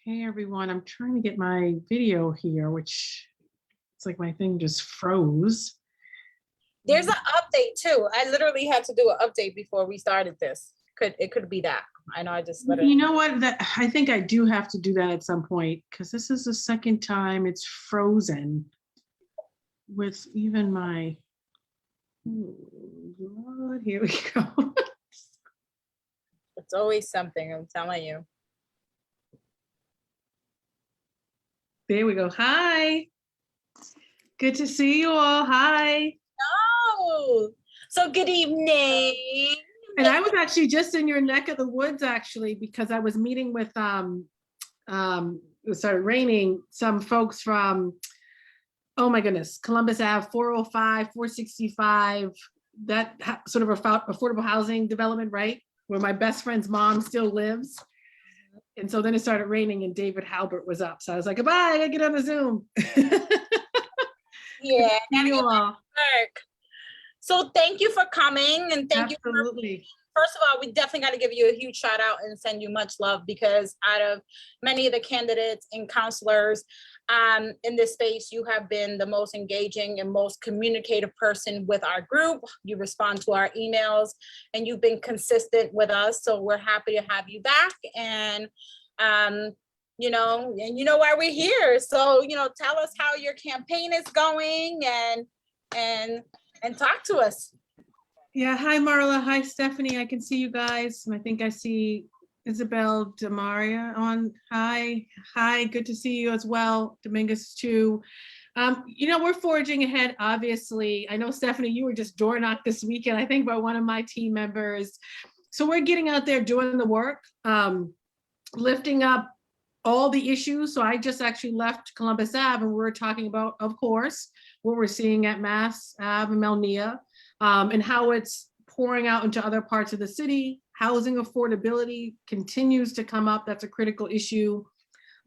Hey everyone, I'm trying to get my video here, which it's like my thing just froze. There's an update too. I literally had to do an update before we started this. It could be that. I know I just let it. You know what? I think I do have to do that at some point because this is the second time it's frozen with even my. Oh, God, here we go. It's always something, I'm telling you. There we go. Hi. Good to see you all. Hi. Oh, so good evening. And I was actually just in your neck of the woods, actually, because I was meeting with it started raining, some folks from, oh my goodness, Columbus Ave, 405, 465, that sort of affordable housing development, right? Where my best friend's mom still lives. And so then it started raining and David Halbert was up. So I was like, goodbye, I gotta get on the Zoom. Yeah, you all. So thank you for coming and thank Absolutely. you. First of all, we definitely got to give you a huge shout out and send you much love because out of many of the candidates and counselors in this space, you have been the most engaging and most communicative person with our group. You respond to our emails and you've been consistent with us. So we're happy to have you back. And you know why we're here. So, tell us how your campaign is going and talk to us. Yeah, hi Marla, hi Stephanie, I can see you guys. And I think I see Isabel Demaria on. Hi, good to see you as well, Dominguez too. We're forging ahead, obviously. I know Stephanie, you were just door knocked this weekend, I think by one of my team members. So we're getting out there doing the work, lifting up all the issues. So I just actually left Columbus Ave and we're talking about, of course, what we're seeing at Mass Ave and Melnia. And how it's pouring out into other parts of the city. Housing affordability continues to come up. That's a critical issue.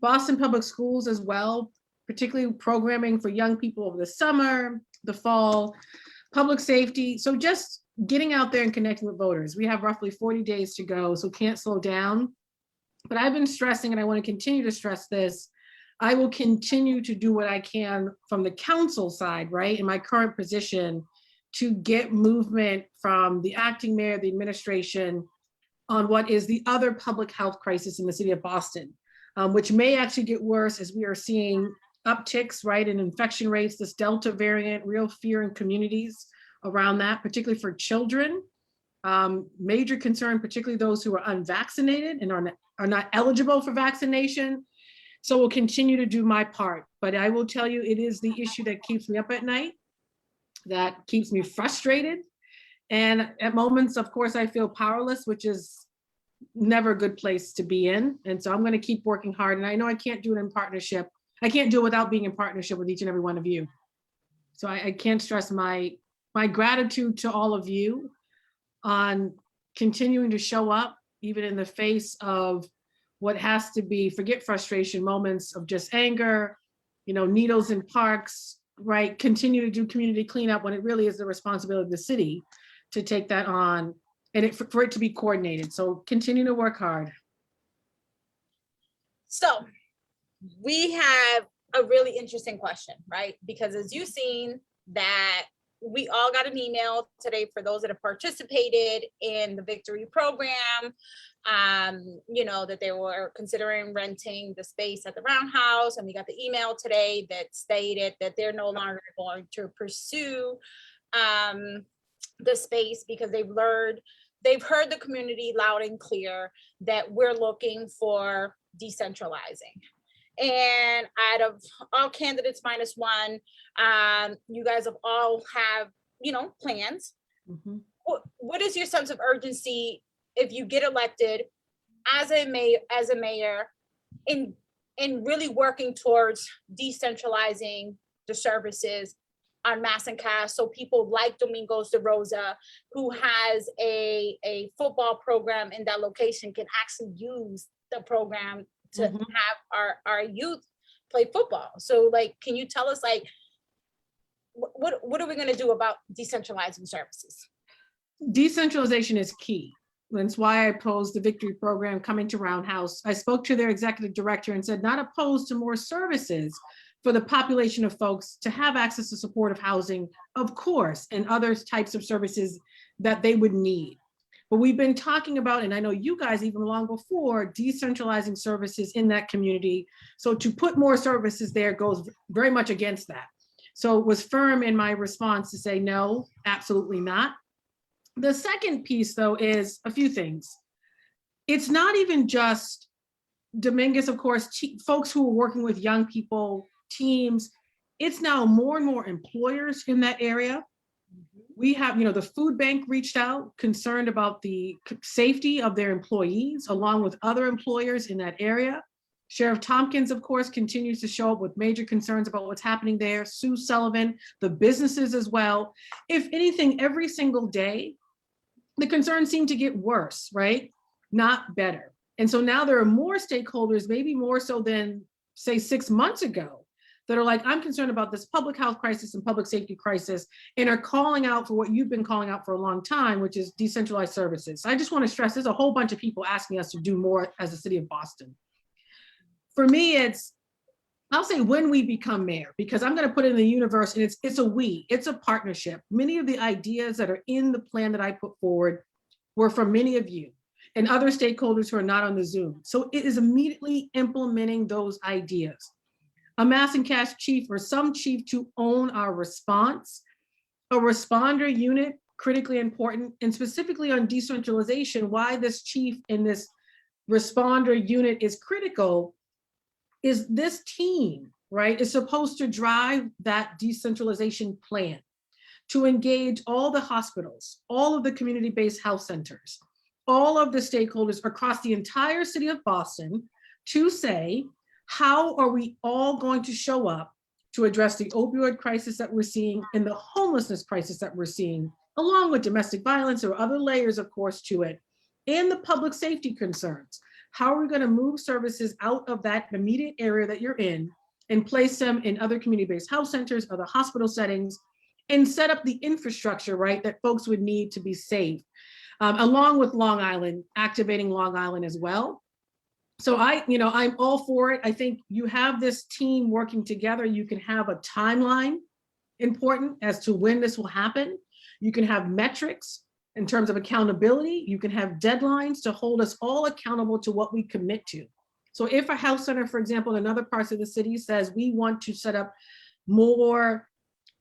Boston Public Schools as well, particularly programming for young people over the summer, the fall, public safety. So just getting out there and connecting with voters. We have roughly 40 days to go, so can't slow down. But I've been stressing, and I want to continue to stress this, I will continue to do what I can from the council side, right, in my current position, to get movement from the acting mayor, the administration, on what is the other public health crisis in the city of Boston, which may actually get worse as we are seeing upticks, right, in infection rates, this Delta variant, real fear in communities around that, particularly for children. Major concern, particularly those who are unvaccinated and are not eligible for vaccination. So we'll continue to do my part, but I will tell you, it is the issue that keeps me up at night, that keeps me frustrated. And at moments, of course, I feel powerless, which is never a good place to be in. And so I'm going to keep working hard. And I know I can't do it in partnership. I can't do it without being in partnership with each and every one of you. So I can't stress my gratitude to all of you on continuing to show up, even in the face of what has to be, forget frustration, moments of just anger, needles in parks, right? Continue to do community cleanup when it really is the responsibility of the city to take that on and for it to be coordinated. So continue to work hard. So we have a really interesting question, right? Because as you've seen that we all got an email today for those that have participated in the Victory program, that they were considering renting the space at the Roundhouse. And we got the email today that stated that they're no longer going to pursue the space because they've heard the community loud and clear that we're looking for decentralizing. And out of all candidates minus one, you guys have all have, plans. Mm-hmm. What is your sense of urgency if you get elected as a mayor in really working towards decentralizing the services on Mass and Cass, so people like Domingos de Rosa, who has a football program in that location, can actually use the program to mm-hmm. have our youth play football. So can you tell us what are we going to do about decentralizing services? Decentralization is key. That's why I opposed the Victory program coming to Roundhouse. I spoke to their executive director and said, not opposed to more services for the population of folks to have access to supportive housing, of course, and other types of services that they would need. But we've been talking about, and I know you guys even long before, decentralizing services in that community. So to put more services there goes very much against that. So it was firm in my response to say, no, absolutely not. The second piece, though, is a few things. It's not even just Dominguez, of course, folks who are working with young people, teams. It's now more and more employers in that area. We have, the food bank reached out, concerned about the safety of their employees, along with other employers in that area. Sheriff Tompkins, of course, continues to show up with major concerns about what's happening there. Sue Sullivan, the businesses as well. If anything, every single day, the concerns seem to get worse, right? Not better. And so now there are more stakeholders, maybe more so than, say, 6 months ago, that are like, I'm concerned about this public health crisis and public safety crisis, and are calling out for what you've been calling out for a long time, which is decentralized services. I just want to stress, there's a whole bunch of people asking us to do more as the city of Boston. For me, I'll say when we become mayor, because I'm going to put it in the universe, and it's a we, it's a partnership. Many of the ideas that are in the plan that I put forward were from many of you and other stakeholders who are not on the Zoom. So it is immediately implementing those ideas. Amassing cash chief or some chief to own our response, a responder unit, critically important, and specifically on decentralization, why this chief and this responder unit is critical is this team, right, is supposed to drive that decentralization plan to engage all the hospitals, all of the community-based health centers, all of the stakeholders across the entire city of Boston to say, how are we all going to show up to address the opioid crisis that we're seeing and the homelessness crisis that we're seeing, along with domestic violence or other layers, of course, to it, and the public safety concerns. How are we going to move services out of that immediate area that you're in and place them in other community-based health centers, other hospital settings, and set up the infrastructure, right, that folks would need to be safe, along with Long Island, activating Long Island as well. So I'm all for it. I think you have this team working together. You can have a timeline important as to when this will happen. You can have metrics in terms of accountability. You can have deadlines to hold us all accountable to what we commit to. So if a health center, for example, in other parts of the city says we want to set up more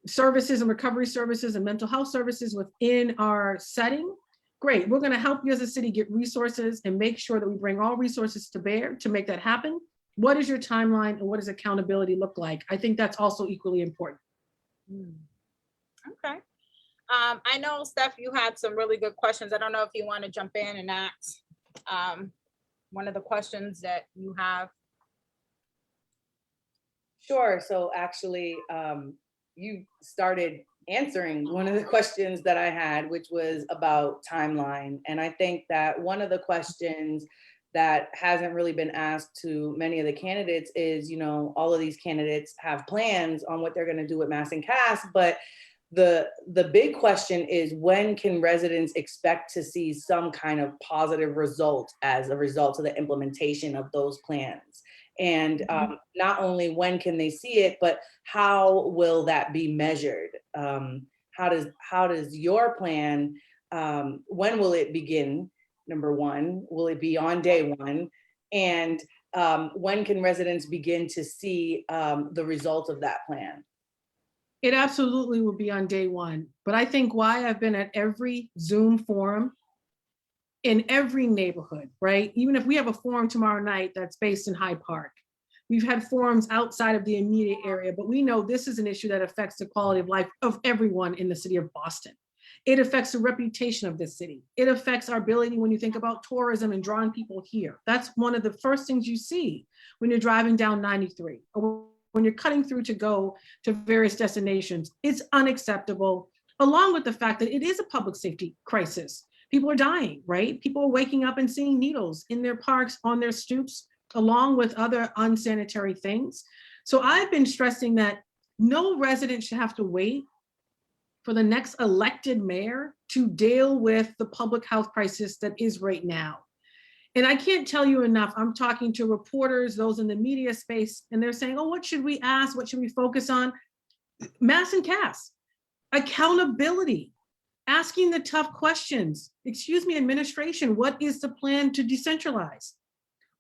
services and recovery services and mental health services within our setting, great, we're going to help you as a city get resources and make sure that we bring all resources to bear to make that happen. What is your timeline and what does accountability look like? I think that's also equally important. Okay. I know, Steph, you had some really good questions. I don't know if you want to jump in and ask one of the questions that you have. Sure. So actually, you started answering one of the questions that I had, which was about timeline. And I think that one of the questions that hasn't really been asked to many of the candidates is, all of these candidates have plans on what they're going to do with Mass and Cass, but the big question is, when can residents expect to see some kind of positive result as a result of the implementation of those plans? And not only when can they see it, but how will that be measured? How does your plan, when will it begin? Number one, will it be on day one? And when can residents begin to see the result of that plan? It absolutely will be on day one. But I think why I've been at every Zoom forum in every neighborhood, right? Even if we have a forum tomorrow night that's based in Hyde Park, we've had forums outside of the immediate area, but we know this is an issue that affects the quality of life of everyone in the city of Boston. It affects the reputation of this city. It affects our ability when you think about tourism and drawing people here. That's one of the first things you see when you're driving down 93 or when you're cutting through to go to various destinations. It's unacceptable, along with the fact that it is a public safety crisis. People are dying, right? People are waking up and seeing needles in their parks, on their stoops, along with other unsanitary things. So I've been stressing that no resident should have to wait for the next elected mayor to deal with the public health crisis that is right now. And I can't tell you enough. I'm talking to reporters, those in the media space, and they're saying, oh, what should we ask? What should we focus on? Mass and CAS, accountability, asking the tough questions. Excuse me, administration, what is the plan to decentralize?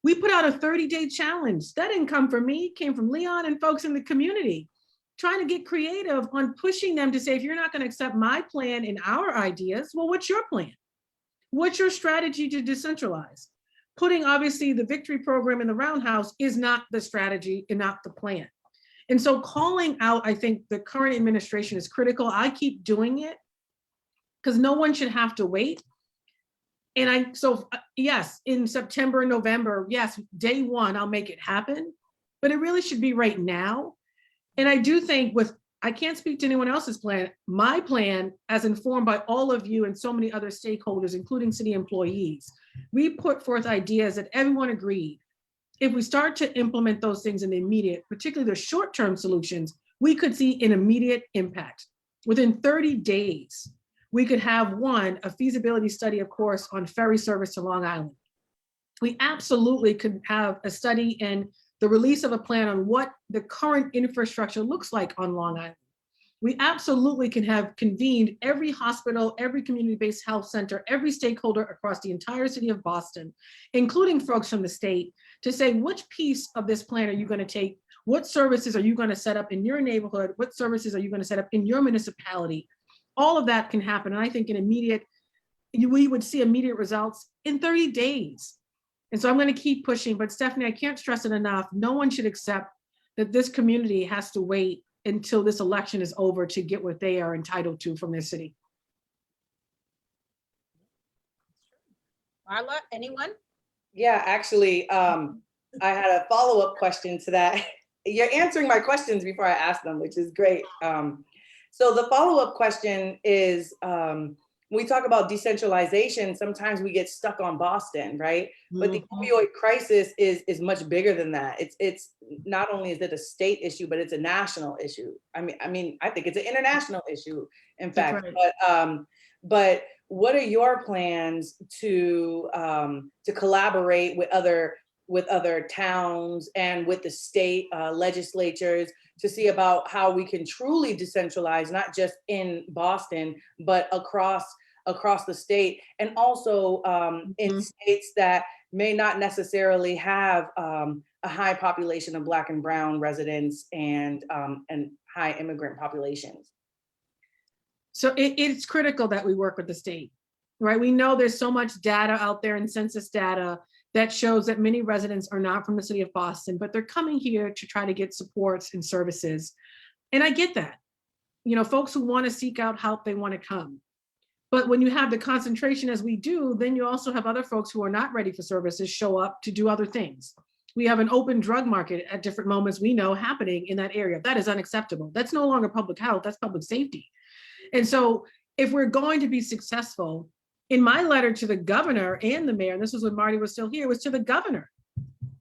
We put out a 30-day challenge. That didn't come from me, it came from Leon and folks in the community, trying to get creative on pushing them to say, if you're not going to accept my plan and our ideas, well, what's your plan? What's your strategy to decentralize? Putting obviously the victory program in the roundhouse is not the strategy and not the plan. And so calling out, I think the current administration is critical. I keep doing it because no one should have to wait. And yes, in September, November, yes, day one, I'll make it happen, but it really should be right now. And I do think I can't speak to anyone else's plan. My plan, as informed by all of you and so many other stakeholders, including city employees, we put forth ideas that everyone agreed. If we start to implement those things in the immediate, particularly the short-term solutions, we could see an immediate impact. Within 30 days, we could have a feasibility study, of course, on ferry service to Long Island. We absolutely could have a study and the release of a plan on what the current infrastructure looks like on Long Island. We absolutely can have convened every hospital, every community-based health center, every stakeholder across the entire city of Boston, including folks from the state, to say which piece of this plan are you going to take? What services are you going to set up in your neighborhood? What services are you going to set up in your municipality? All of that can happen. And I think we would see immediate results in 30 days. And so I'm going to keep pushing, but Stephanie, I can't stress it enough. No one should accept that this community has to wait until this election is over to get what they are entitled to from their city. Marla, anyone? Yeah, actually, I had a follow-up question to that. You're answering my questions before I ask them, which is great. So the follow-up question is, when we talk about decentralization, sometimes we get stuck on Boston, right? But the opioid crisis is much bigger than that. It's not only is it a state issue, but it's a national issue. I mean, I think it's an international issue, in fact. Right. But what are your plans to collaborate with other towns and with the state legislatures to see about how we can truly decentralize, not just in Boston, but across the state, and also in states that may not necessarily have a high population of Black and Brown residents and high immigrant populations. So it's critical that we work with the state, right? We know there's so much data out there in census data that shows that many residents are not from the city of Boston, but they're coming here to try to get supports and services. And I get that. You know, folks who want to seek out help, they want to come. But when you have the concentration as we do, then you also have other folks who are not ready for services show up to do other things. We have an open drug market at different moments we know happening in that area. That is unacceptable. That's no longer public health, that's public safety. And so if we're going to be successful, in my letter to the governor and the mayor, and this was when Marty was still here, was to the governor.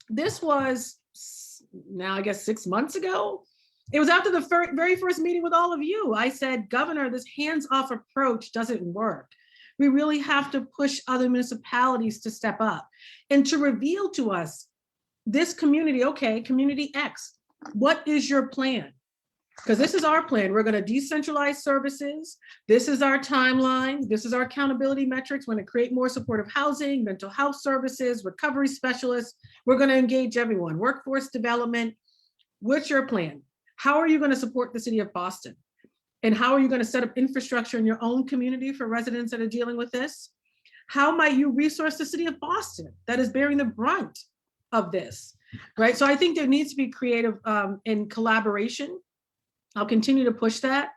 This was now, I guess, 6 months ago. It was after the very first meeting with all of you. I said, Governor, this hands-off approach doesn't work. We really have to push other municipalities to step up and to reveal to us this community, okay, community X, what is your plan? Because this is our plan. We're going to decentralize services. This is our timeline. This is our accountability metrics. We're going to create more supportive housing, mental health services, recovery specialists. We're going to engage everyone. Workforce development. What's your plan? How are you going to support the city of Boston? And how are you going to set up infrastructure in your own community for residents that are dealing with this? How might you resource the city of Boston that is bearing the brunt of this, right? So I think there needs to be creative and collaboration. I'll continue to push that.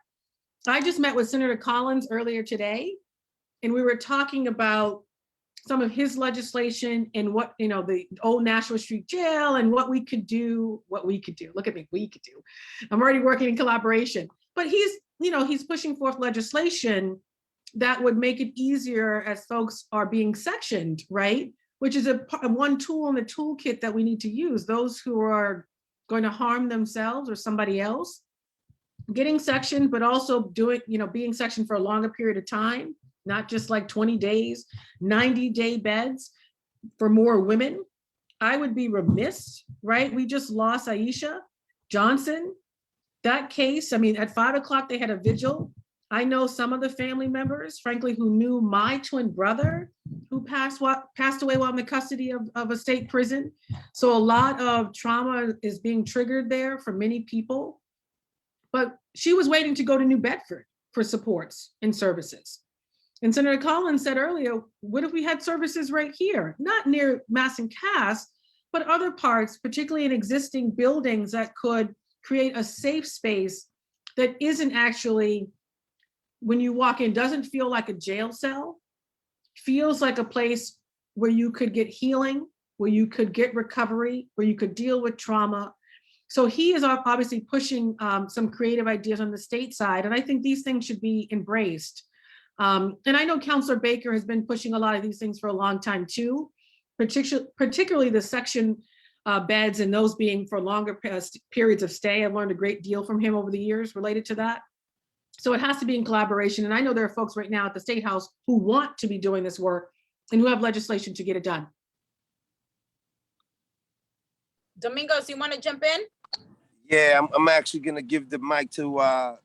I just met with Senator Collins earlier today, and we were talking about some of his legislation and what, you know, the old Nashua Street Jail and what we could do, Look at me, we could do. I'm already working in collaboration, but he's pushing forth legislation that would make it easier as folks are being sectioned, right? Which is a one tool in the toolkit that we need to use. Those who are going to harm themselves or somebody else, getting sectioned, but also being sectioned for a longer period of time. not just like 20 days, 90-day beds for more women. I would be remiss, right? We just lost Aisha Johnson. That case, I mean, at 5 o'clock, they had a vigil. I know some of the family members, frankly, who knew my twin brother who passed away while in the custody of a state prison. So a lot of trauma is being triggered there for many people. But she was waiting to go to New Bedford for supports and services. And Senator Collins said earlier, what if we had services right here, not near Mass and Cass, but other parts, particularly in existing buildings that could create a safe space that isn't actually, when you walk in, doesn't feel like a jail cell, feels like a place where you could get healing, where you could get recovery, where you could deal with trauma. So he is obviously pushing some creative ideas on the state side, and I think these things should be embraced. And I know Councilor Baker has been pushing a lot of these things for a long time too, particularly the section beds and those being for longer periods of stay. I've learned a great deal from him over the years related to that. So it has to be in collaboration. And I know there are folks right now at the State House who want to be doing this work and who have legislation to get it done. Domingos, you want to jump in? Yeah, I'm actually gonna give the mic to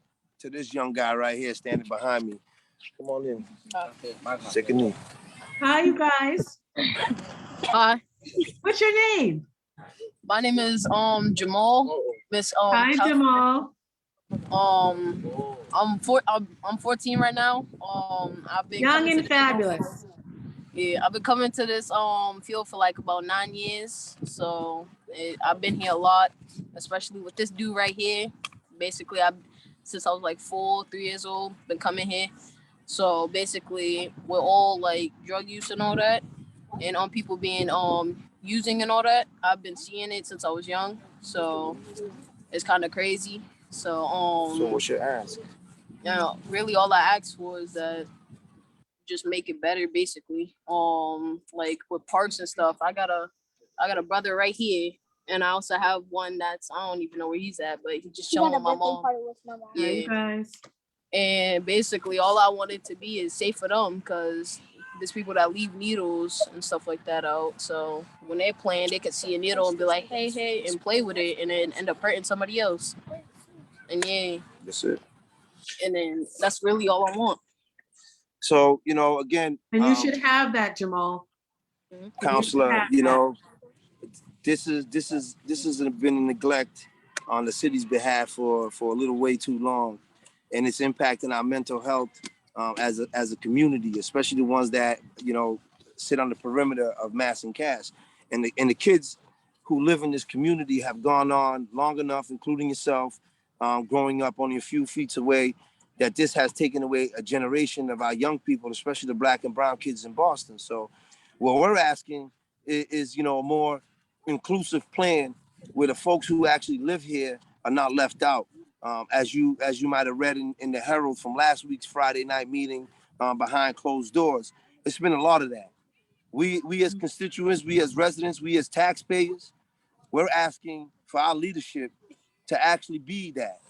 this young guy right here standing behind me. Come on in. Take a knee. Hi, you guys. Hi, What's your name? my name is Jamal. Miss Hi, Jamal. I'm 14 right now. I've been Young coming to and this- fabulous. Yeah, I've been coming to this field for like about 9 years. So I've been here a lot, especially with this dude right here. Basically, since I was like 3 years old, been coming here. So basically, we're all like drug use and all that, and people being using and all that. I've been seeing it since I was young, so it's kind of crazy. So So what's your ask? you know, really all I asked for is that just make it better, basically. Like with parks and stuff. I got a brother right here, and I also have one that's, I don't even know where he's at, but he's just chilling with my mom. Hi, Yeah. you guys. And basically all I wanted to be is safe for them, because there's people that leave needles and stuff like that out. So when they're playing, they can see a needle and be like, hey, and play with it, and then end up hurting somebody else. And yeah, That's it. and then that's really all I want. So, again, And you should have that, Jamal. Counselor, this has been a neglect on the city's behalf for a little way too long, and it's impacting our mental health as a community, especially the ones that sit on the perimeter of Mass and Cass, and the kids who live in this community have gone on long enough, including yourself, growing up only a few feet away, that this has taken away a generation of our young people, especially the Black and brown kids in Boston. So what we're asking is a more inclusive plan where the folks who actually live here are not left out. As you might have read in the Herald from last week's Friday night meeting behind closed doors, it's been a lot of that. We as constituents, we as residents, we as taxpayers, we're asking for our leadership to actually be that,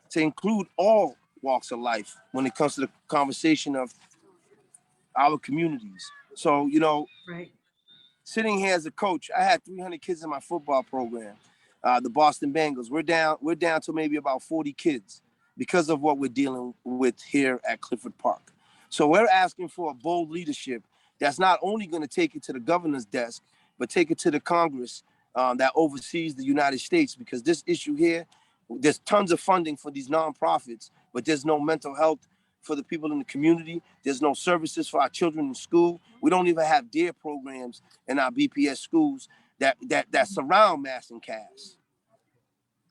to include all walks of life when it comes to the conversation of our communities. So, Right. sitting here as a coach, I had 300 kids in my football program, the Boston Bengals. We're down to maybe about 40 kids because of what we're dealing with here at Clifford Park. So we're asking for a bold leadership that's not only going to take it to the governor's desk, but take it to the Congress that oversees the United States, because this issue here, there's tons of funding for these nonprofits, but there's no mental health for the people in the community. There's no services for our children in school. We don't even have DARE programs in our BPS schools that surround Mass and Cass.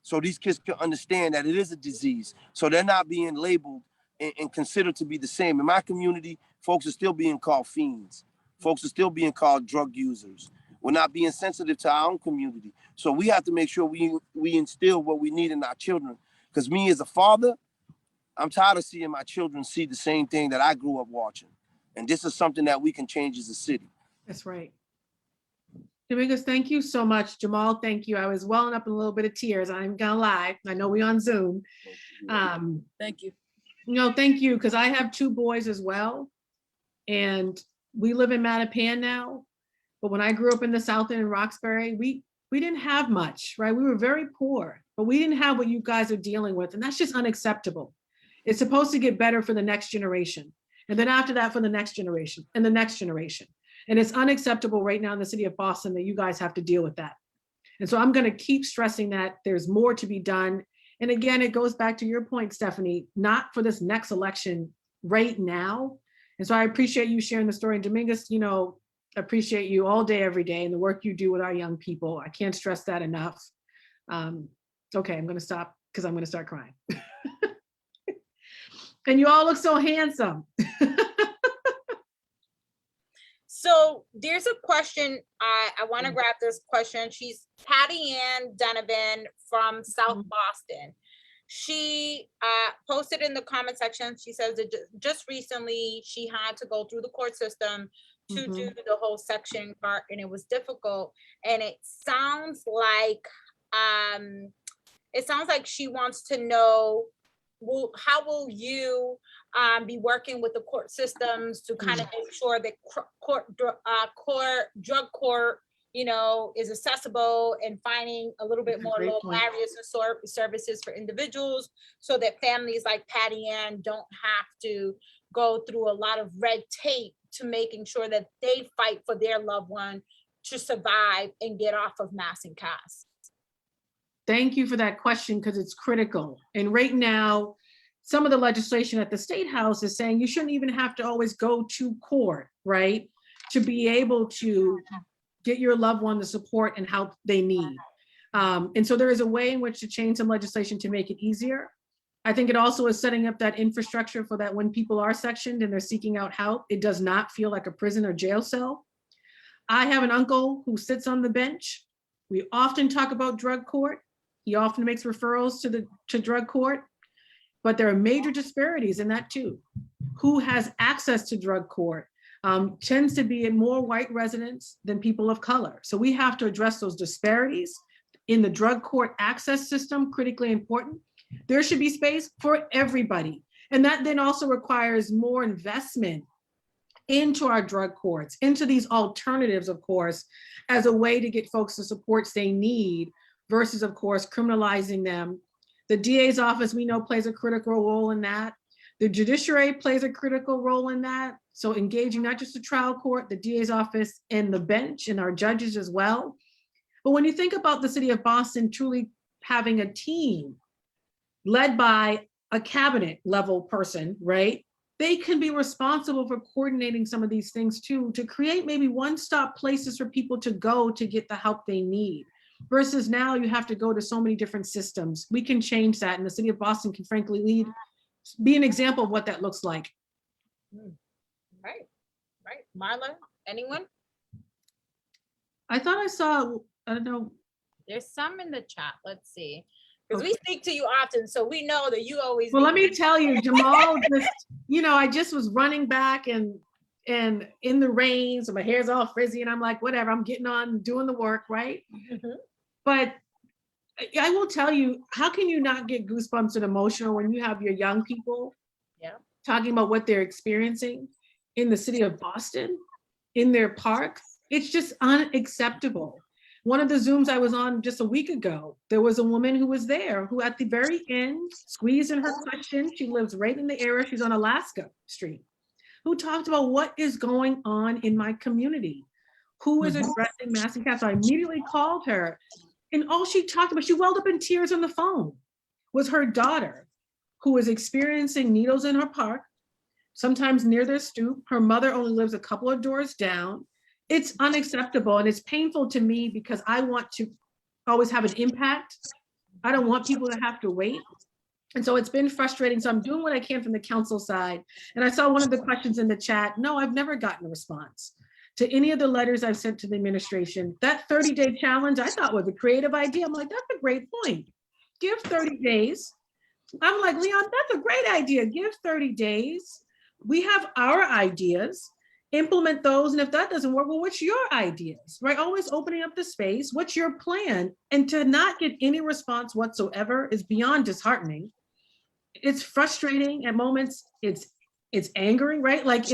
So these kids can understand that it is a disease. So they're not being labeled and considered to be the same. In my community, folks are still being called fiends. Folks are still being called drug users. We're not being sensitive to our own community. So we have to make sure we instill what we need in our children. Because me as a father, I'm tired of seeing my children see the same thing that I grew up watching. And this is something that we can change as a city. That's right. Domingos, thank you so much. Jamal, thank you. I was welling up in a little bit of tears. I'm gonna lie. I know we on Zoom. Thank you. No, thank you, because I have 2 boys as well. And we live in Mattapan now, but when I grew up in the South End in Roxbury, we didn't have much, right? We were very poor, but we didn't have what you guys are dealing with, and that's just unacceptable. It's supposed to get better for the next generation, and then after that for the next generation and the next generation. And it's unacceptable right now in the city of Boston that you guys have to deal with that. And so I'm going to keep stressing that there's more to be done. And again, it goes back to your point, Stephanie, not for this next election right now. And so I appreciate you sharing the story. And Dominguez, you know, appreciate you all day, every day, and the work you do with our young people. I can't stress that enough. Okay, I'm going to stop because I'm going to start crying. And you all look so handsome. So there's a question, I want to grab this question. She's Patty Ann Donovan from South Boston. She posted in the comment section, she says that just recently she had to go through the court system to do the whole section part, and it was difficult. And it sounds like she wants to know, how will you be working with the court systems to kind of make sure that drug court, you know, is accessible, and finding a little bit more low barriers and services for individuals, so that families like Patty Ann don't have to go through a lot of red tape to making sure that they fight for their loved one to survive and get off of mass incarceration. Thank you for that question, because it's critical. And right now, some of the legislation at the State House is saying you shouldn't even have to always go to court, right? To be able to get your loved one the support and help they need. And so there is a way in which to change some legislation to make it easier. I think it also is setting up that infrastructure for that when people are sectioned and they're seeking out help, it does not feel like a prison or jail cell. I have an uncle who sits on the bench. We often talk about drug court. He often makes referrals to drug court, but there are major disparities in that too. Who has access to drug court tends to be more white residents than people of color. So we have to address those disparities in the drug court access system, critically important. There should be space for everybody. And that then also requires more investment into our drug courts, into these alternatives, of course, as a way to get folks the supports they need versus, of course, criminalizing them. The DA's office, we know, plays a critical role in that. The judiciary plays a critical role in that. So engaging not just the trial court, the DA's office, and the bench, and our judges as well. But when you think about the city of Boston truly having a team led by a cabinet level person, right? They can be responsible for coordinating some of these things too, to create maybe one-stop places for people to go to get the help they need. Versus now you have to go to so many different systems. We can change that, and the city of Boston can frankly be an example of what that looks like. Right. Marla, anyone? I thought I saw, I don't know. There's some in the chat. Let's see. Because we speak to you often, so we know that you always. Well, let me tell you, Jamal, just, you know, I just was running back and in the rain, so my hair's all frizzy, and I'm like, whatever, I'm getting on doing the work, right? But I will tell you, how can you not get goosebumps and emotional when you have your young people talking about what they're experiencing in the city of Boston, in their parks? It's just unacceptable. One of the Zooms I was on just a week ago, there was a woman who was there who at the very end squeezed in her question. She lives right in the area. She's on Alaska Street, who talked about what is going on in my community. Who is addressing mass incarceration? So I immediately called her, and all she talked about, she welled up in tears on the phone, was her daughter, who was experiencing needles in her park, sometimes near their stoop. Her mother only lives a couple of doors down. It's unacceptable, and it's painful to me because I want to always have an impact. I don't want people to have to wait. And so it's been frustrating. So I'm doing what I can from the council side. And I saw one of the questions in the chat. No, I've never gotten a response to any of the letters I've sent to the administration. That 30-day challenge I thought was a creative idea. I'm like, that's a great point. Give 30 days. I'm like, Leon, that's a great idea. Give 30 days. We have our ideas. Implement those, and if that doesn't work, well, what's your ideas, right? Always opening up the space. What's your plan? And to not get any response whatsoever is beyond disheartening. It's frustrating at moments. It's angering, right? Like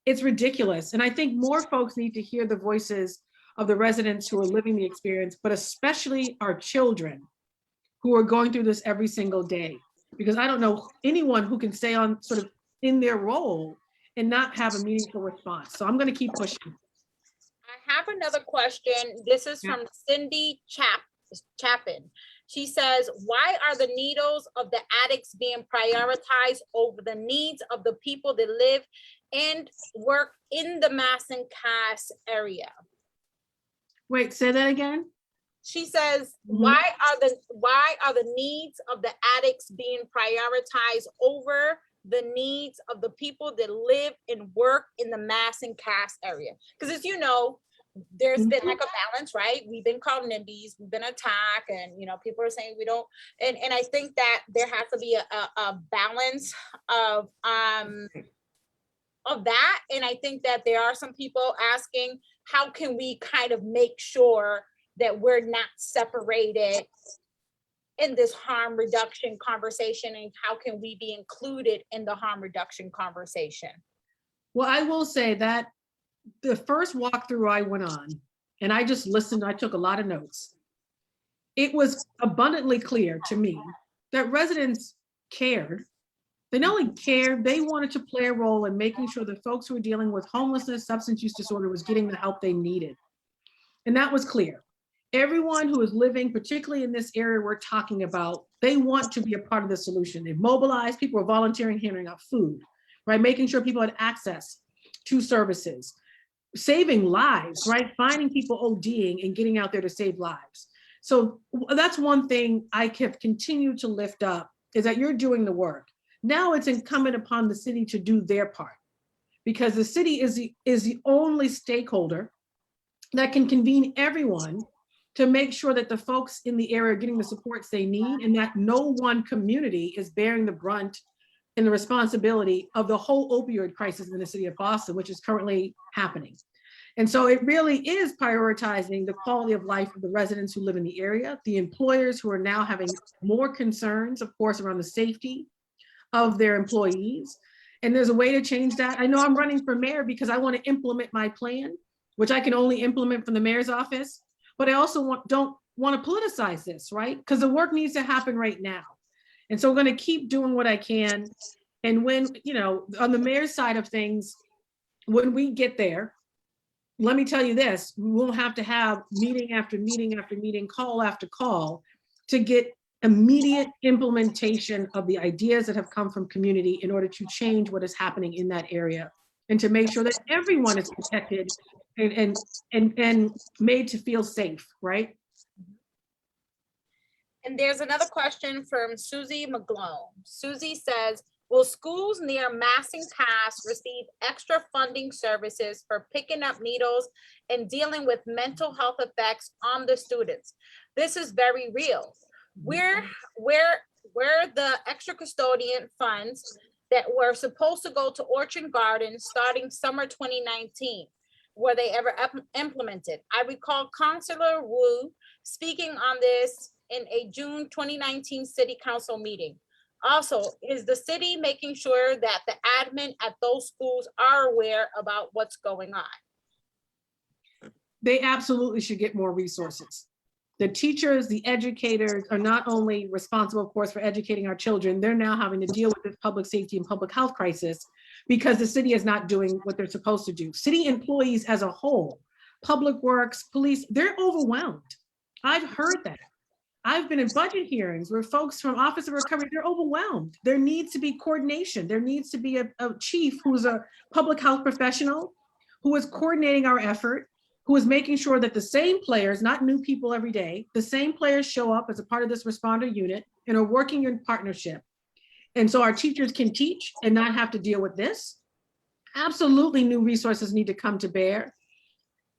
It's ridiculous. And I think more folks need to hear the voices of the residents who are living the experience, but especially our children who are going through this every single day. Because I don't know anyone who can stay on sort of in their role and not have a meaningful response. So I'm going to keep pushing. I have another question. This is Yeah. from Cindy Chapin. She says, why are the needs of the addicts being prioritized over the needs of the people that live and work in the Mass and Cass area? Wait, say that again? She says, Mhm. why are the needs of the addicts being prioritized over the needs of the people that live and work in the Mass and Cass area? Because as you know, there's been like a balance, right? We've been called NIMBYs, we've been attacked, and people are saying we don't, and I think that there has to be a balance of that. And I think that there are some people asking, how can we kind of make sure that we're not separated in this harm reduction conversation, and how can we be included in the harm reduction conversation? Well, I will say that the first walkthrough I went on, and I just listened, I took a lot of notes. It was abundantly clear to me that residents cared. They not only cared, they wanted to play a role in making sure that folks who were dealing with homelessness, substance use disorder was getting the help they needed. And that was clear. Everyone who is living, particularly in this area we're talking about, they want to be a part of the solution. They've mobilized, people are volunteering, handing out food, right? Making sure people had access to services, saving lives, right? Finding people ODing and getting out there to save lives. So that's one thing I have continued to lift up, is that you're doing the work. Now it's incumbent upon the city to do their part, because the city is the only stakeholder that can convene everyone to make sure that the folks in the area are getting the supports they need, and that no one community is bearing the brunt and the responsibility of the whole opioid crisis in the city of Boston, which is currently happening. And so it really is prioritizing the quality of life of the residents who live in the area, the employers who are now having more concerns, of course, around the safety of their employees. And there's a way to change that. I know I'm running for mayor because I want to implement my plan, which I can only implement from the mayor's office, but I also don't want to politicize this, right? Because the work needs to happen right now. And so we're going to keep doing what I can. And when, on the mayor's side of things, when we get there, let me tell you this, we will have to have meeting after meeting after meeting, call after call, to get immediate implementation of the ideas that have come from community in order to change what is happening in that area, and to make sure that everyone is protected and made to feel safe, right? And there's another question from Susie McGlone. Susie says, will schools near Mass and Cass receive extra funding services for picking up needles and dealing with mental health effects on the students? This is very real. Where the extra custodian funds that were supposed to go to Orchard Gardens starting summer 2019, were they ever implemented? I recall Councilor Wu speaking on this in a June 2019 City Council meeting. Also, is the city making sure that the admin at those schools are aware about what's going on? They absolutely should get more resources. The teachers, the educators are not only responsible, of course, for educating our children, they're now having to deal with this public safety and public health crisis because the city is not doing what they're supposed to do. City employees as a whole, public works, police, they're overwhelmed. I've heard that. I've been in budget hearings where folks from Office of Recovery, they're overwhelmed. There needs to be coordination. There needs to be a chief who's a public health professional who is coordinating our effort, who is making sure that the same players, not new people every day, the same players show up as a part of this responder unit and are working in partnership. And so our teachers can teach and not have to deal with this. Absolutely new resources need to come to bear.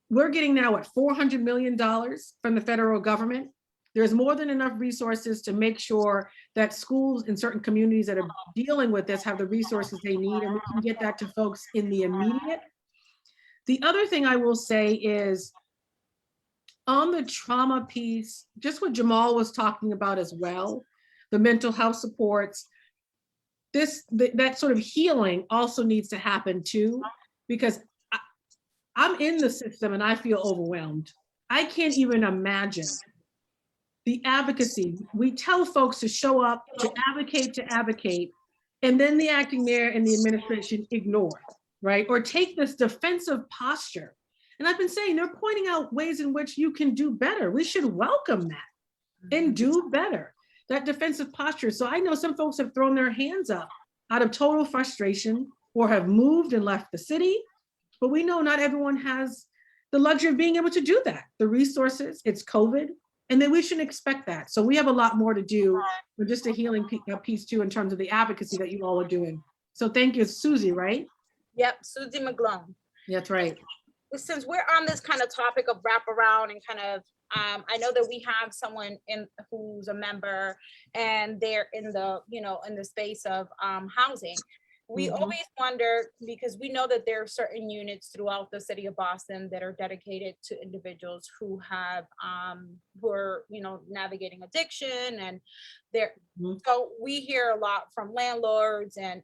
We're getting now, what, $400 million from the federal government. There's more than enough resources to make sure that schools in certain communities that are dealing with this have the resources they need, and we can get that to folks in the immediate. The other thing I will say is on the trauma piece, just what Jamal was talking about as well, the mental health supports, that sort of healing also needs to happen too. because I'm in the system and I feel overwhelmed. I can't even imagine the advocacy. We tell folks to show up, to advocate, and then the acting mayor and the administration ignore, right? Or take this defensive posture. And I've been saying, they're pointing out ways in which you can do better. We should welcome that and do better, that defensive posture. So I know some folks have thrown their hands up out of total frustration or have moved and left the city, but we know not everyone has the luxury of being able to do that. The resources, it's COVID, and then we shouldn't expect that. So we have a lot more to do with just a healing piece too, in terms of the advocacy that you all are doing. So thank you, Susie, right? Yep, Susie McGlone. That's right. Since we're on this kind of topic of wraparound and kind of, I know that we have someone in who's a member and they're in the, in the space of housing. We always wonder, because we know that there are certain units throughout the city of Boston that are dedicated to individuals who have, who are, navigating addiction, and they're, so we hear a lot from landlords and,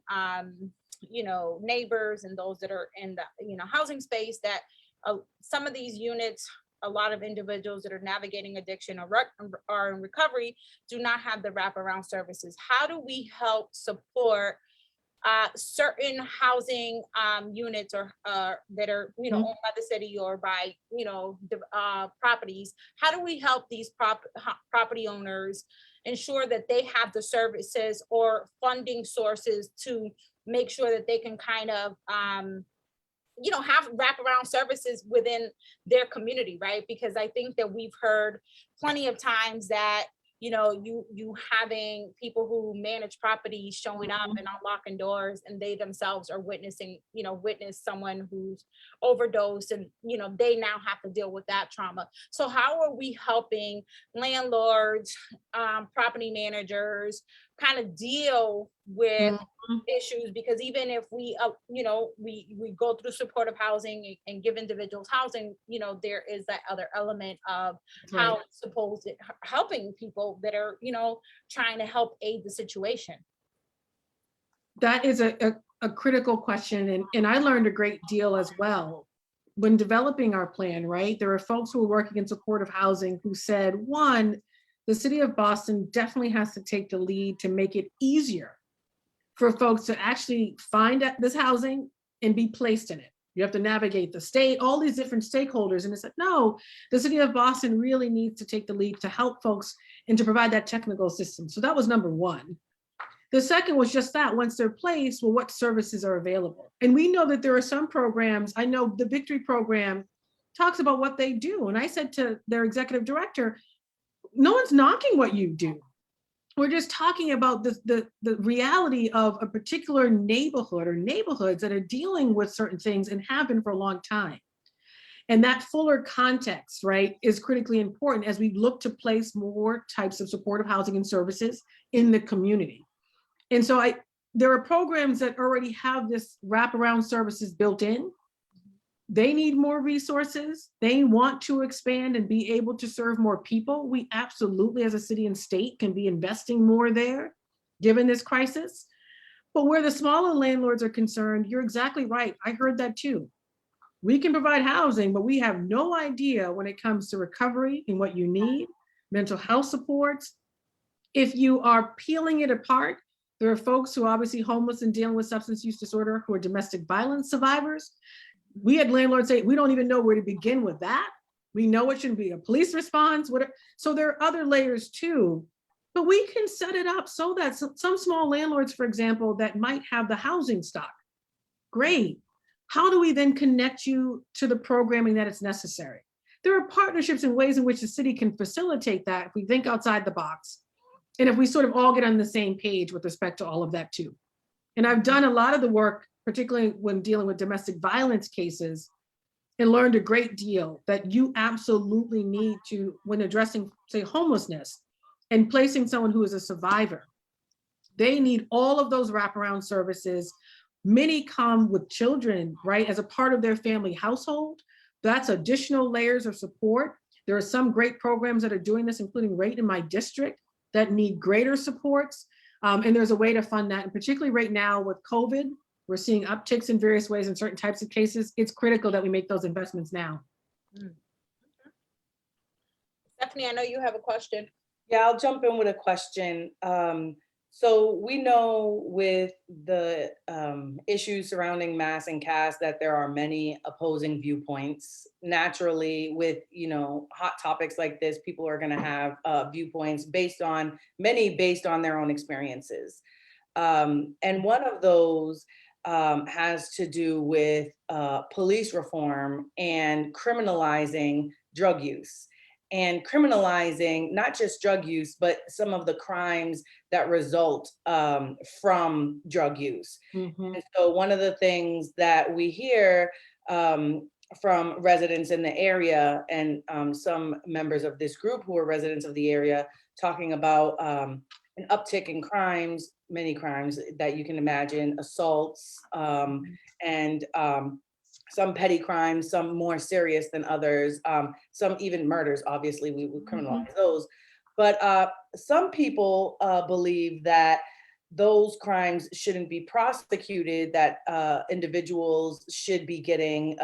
neighbors and those that are in the, housing space, that some of these units, a lot of individuals that are navigating addiction or are in recovery do not have the wraparound services. How do we help support certain housing units or that are owned by the city or by properties? How do we help these property owners ensure that they have the services or funding sources to make sure that they can kind of have wraparound services within their community, right? Because I think that we've heard plenty of times that you having people who manage properties showing up and unlocking doors, and they themselves are witness someone who's overdosed, and they now have to deal with that trauma. So how are we helping landlords, property managers kind of deal with issues? Because even if we we go through supportive housing and give individuals housing, there is that other element of how it's supposed to helping people that are trying to help aid the situation. That is a critical question, and I learned a great deal as well when developing our plan, right? There are folks who are working in supportive housing who said, one, the city of Boston definitely has to take the lead to make it easier for folks to actually find this housing and be placed in it. You have to navigate the state, all these different stakeholders. And it's like, no, the city of Boston really needs to take the lead to help folks and to provide that technical assistance. So that was number one. The second was just that, once they're placed, well, what services are available? And we know that there are some programs, I know the Victory program talks about what they do. And I said to their executive director, no one's knocking what you do. We're just talking about the reality of a particular neighborhood or neighborhoods that are dealing with certain things and have been for a long time. And that fuller context, right, is critically important as we look to place more types of supportive housing and services in the community. And so there are programs that already have this wraparound services built in. They need more resources. They want to expand and be able to serve more people. We absolutely, as a city and state, can be investing more there, given this crisis. But where the smaller landlords are concerned, you're exactly right. I heard that too. We can provide housing, but we have no idea when it comes to recovery and what you need, mental health supports. If you are peeling it apart, there are folks who are obviously homeless and dealing with substance use disorder who are domestic violence survivors. We had landlords say, we don't even know where to begin with that. We know it shouldn't be a police response. So there are other layers too, but we can set it up so that some small landlords, for example, that might have the housing stock. Great. How do we then connect you to the programming that is necessary? There are partnerships and ways in which the city can facilitate that if we think outside the box. And if we sort of all get on the same page with respect to all of that too. And I've done a lot of the work, particularly when dealing with domestic violence cases, and learned a great deal that you absolutely need to, when addressing, say, homelessness and placing someone who is a survivor, they need all of those wraparound services. Many come with children, right, as a part of their family household. That's additional layers of support. There are some great programs that are doing this, including right in my district, that need greater supports. And there's a way to fund that. And particularly right now with COVID, We're seeing upticks in various ways in certain types of cases. It's critical that we make those investments now. Stephanie, I know you have a question. Yeah, I'll jump in with a question. So we know with the issues surrounding mass and CAS that there are many opposing viewpoints. Naturally, with hot topics like this, people are going to have viewpoints based on their own experiences. And one of those has to do with police reform and criminalizing drug use. And criminalizing not just drug use, but some of the crimes that result from drug use. Mhm. And so one of the things that we hear from residents in the area and some members of this group who are residents of the area talking about an uptick in crimes, many crimes that you can imagine, assaults and some petty crimes, some more serious than others, some even murders. Obviously, we would criminalize those. But some people believe that those crimes shouldn't be prosecuted, that individuals should be getting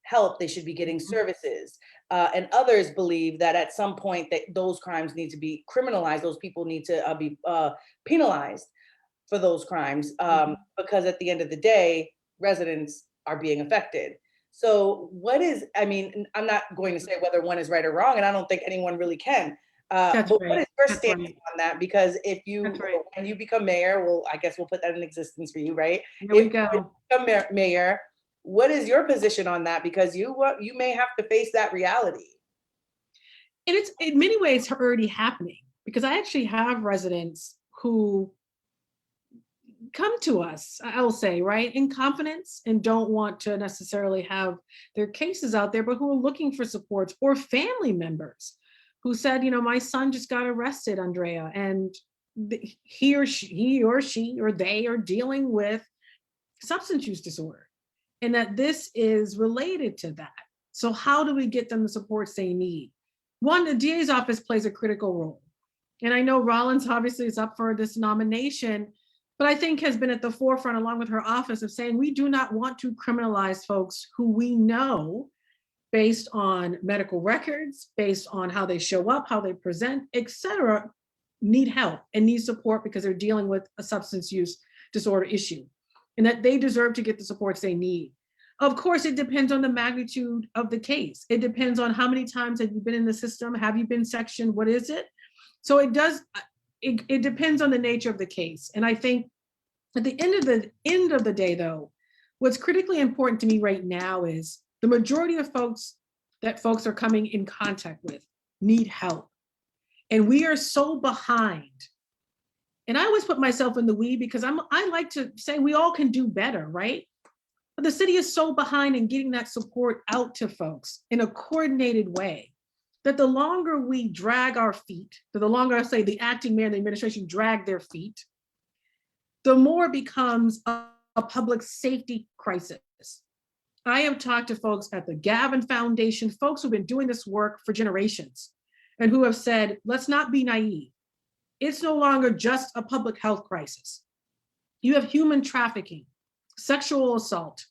help, they should be getting services. And others believe that at some point that those crimes need to be criminalized, those people need to be penalized for those crimes, because at the end of the day, residents are being affected. So I'm not going to say whether one is right or wrong, and I don't think anyone really can. That's But right. what is your That's stance right. on that? Because if you, That's right. when you become mayor, well, I guess we'll put that in existence for you, right? There we If you go. become mayor, what is your position on that? Because you may have to face that reality. And it's in many ways already happening, because I actually have residents who come to us, I'll say, right, in confidence and don't want to necessarily have their cases out there, but who are looking for supports, or family members who said, my son just got arrested, Andrea, and he or she or they are dealing with substance use disorder, and that this is related to that. So how do we get them the supports they need? One, the DA's office plays a critical role. And I know Rollins obviously is up for this nomination, but I think has been at the forefront along with her office of saying, we do not want to criminalize folks who we know based on medical records, based on how they show up, how they present, et cetera, need help and need support because they're dealing with a substance use disorder issue, and that they deserve to get the supports they need. Of course, it depends on the magnitude of the case. It depends on how many times have you been in the system, have you been sectioned, what is it? So it depends on the nature of the case. And I think at the end of the day, though, what's critically important to me right now is the majority of folks are coming in contact with need help. And we are so behind. And I always put myself in the we, because I like to say we all can do better, right? But the city is so behind in getting that support out to folks in a coordinated way, that the longer we drag our feet, the longer I say the acting mayor and the administration drag their feet, the more it becomes a public safety crisis. I have talked to folks at the Gavin Foundation, folks who've been doing this work for generations, and who have said, let's not be naive. It's no longer just a public health crisis. You have human trafficking, sexual assault,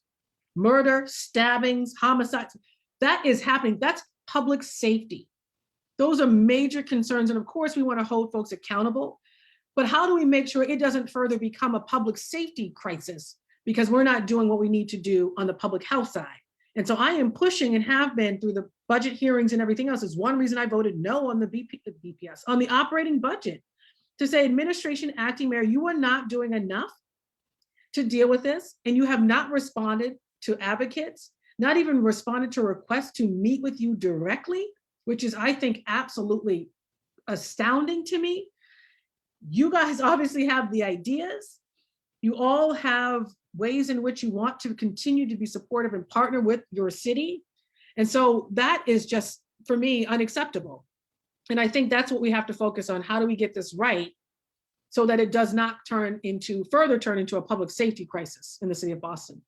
murder, stabbings, homicides. That is happening. That's public safety. Those are major concerns. And of course, we want to hold folks accountable. But how do we make sure it doesn't further become a public safety crisis because we're not doing what we need to do on the public health side? And so I am pushing, and have been through the budget hearings and everything else. Is one reason I voted no on the BPS, on the operating budget, to say, administration, acting mayor, you are not doing enough to deal with this. And you have not responded to advocates, not even responded to requests to meet with you directly, which is, I think, absolutely astounding to me. You guys obviously have the ideas. You all have ways in which you want to continue to be supportive and partner with your city. And so that is just, for me, unacceptable. And I think that's what we have to focus on. How do we get this right so that it does not further turn into a public safety crisis in the city of Boston?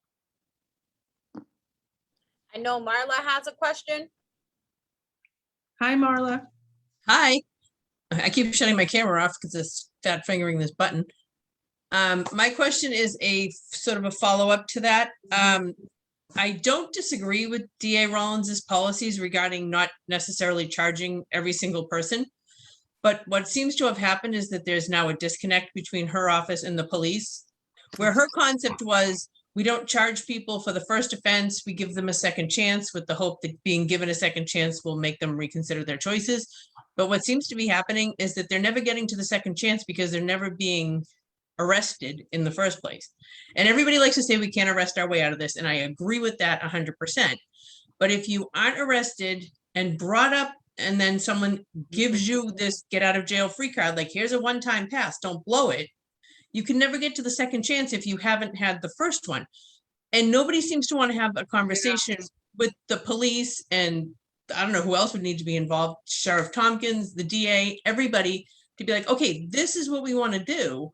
I know Marla has a question. Hi, Marla. Hi. I keep shutting my camera off because it's fat fingering this button. My question is a sort of a follow-up to that. I don't disagree with DA Rollins's policies regarding not necessarily charging every single person. But what seems to have happened is that there's now a disconnect between her office and the police, where her concept was, we don't charge people for the first offense, we give them a second chance with the hope that being given a second chance will make them reconsider their choices. But what seems to be happening is that they're never getting to the second chance because they're never being arrested in the first place. And everybody likes to say we can't arrest our way out of this, and I agree with that 100%. But if you aren't arrested and brought up, and then someone gives you this get out of jail free card, like here's a one-time pass, don't blow it, you can never get to the second chance if you haven't had the first one. And nobody seems to want to have a conversation with the police, and I don't know who else would need to be involved, Sheriff Tompkins, the DA, everybody, to be like, okay, this is what we want to do.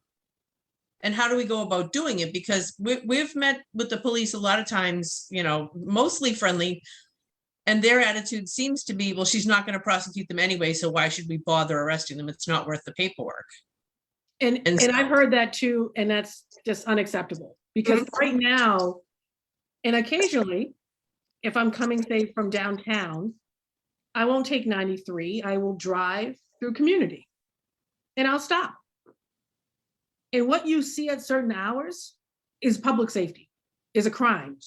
And how do we go about doing it? Because we've met with the police a lot of times, you know, mostly friendly. And their attitude seems to be, well, she's not going to prosecute them anyway, so why should we bother arresting them? It's not worth the paperwork. And so- I've heard that too, and that's just unacceptable. Because right now, and occasionally, if I'm coming, say, from downtown, I won't take 93, I will drive through community. And I'll stop. And what you see at certain hours is public safety, is a crime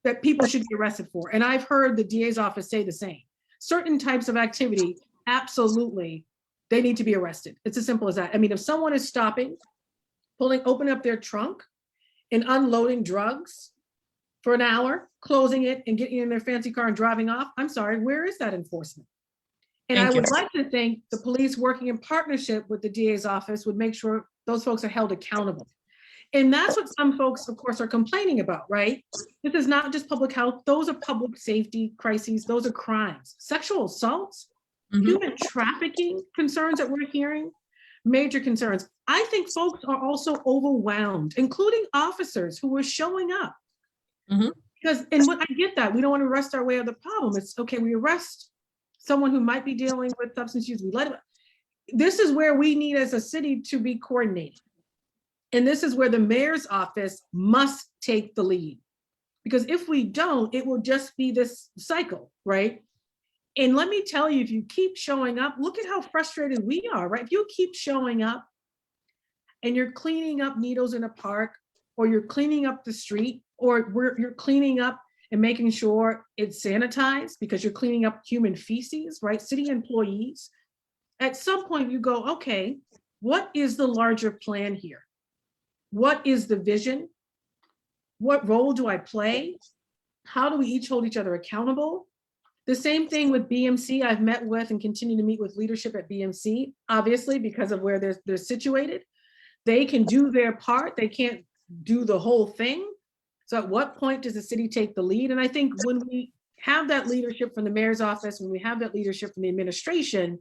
that people should be arrested for. And I've heard the DA's office say the same. Certain types of activity, absolutely, they need to be arrested. It's as simple as that. I mean, if someone is stopping, open up their trunk and unloading drugs for an hour, closing it and getting in their fancy car and driving off, I'm sorry, where is that enforcement? And I would like to think the police working in partnership with the DA's office would make sure those folks are held accountable. And that's what some folks, of course, are complaining about, right? This is not just public health. Those are public safety crises. Those are crimes. Sexual assaults, human trafficking concerns that we're hearing, major concerns. I think folks are also overwhelmed, including officers who are showing up. Because, and what I get that, we don't want to arrest our way out of the problem. It's okay, we arrest someone who might be dealing with substance use. We let them. This is where we need as a city to be coordinated. And this is where the mayor's office must take the lead. Because if we don't, it will just be this cycle, right? And let me tell you, if you keep showing up, look at how frustrated we are, right? If you keep showing up and you're cleaning up needles in a park, or you're cleaning up the street, or you're cleaning up and making sure it's sanitized because you're cleaning up human feces, right? City employees. At some point you go, okay, what is the larger plan here? What is the vision? What role do I play? How do we each hold each other accountable? The same thing with BMC. I've met with and continue to meet with leadership at BMC, obviously, because of where they're situated. They can do their part. They can't do the whole thing. So at what point does the city take the lead? And I think when we have that leadership from the mayor's office, when we have that leadership from the administration,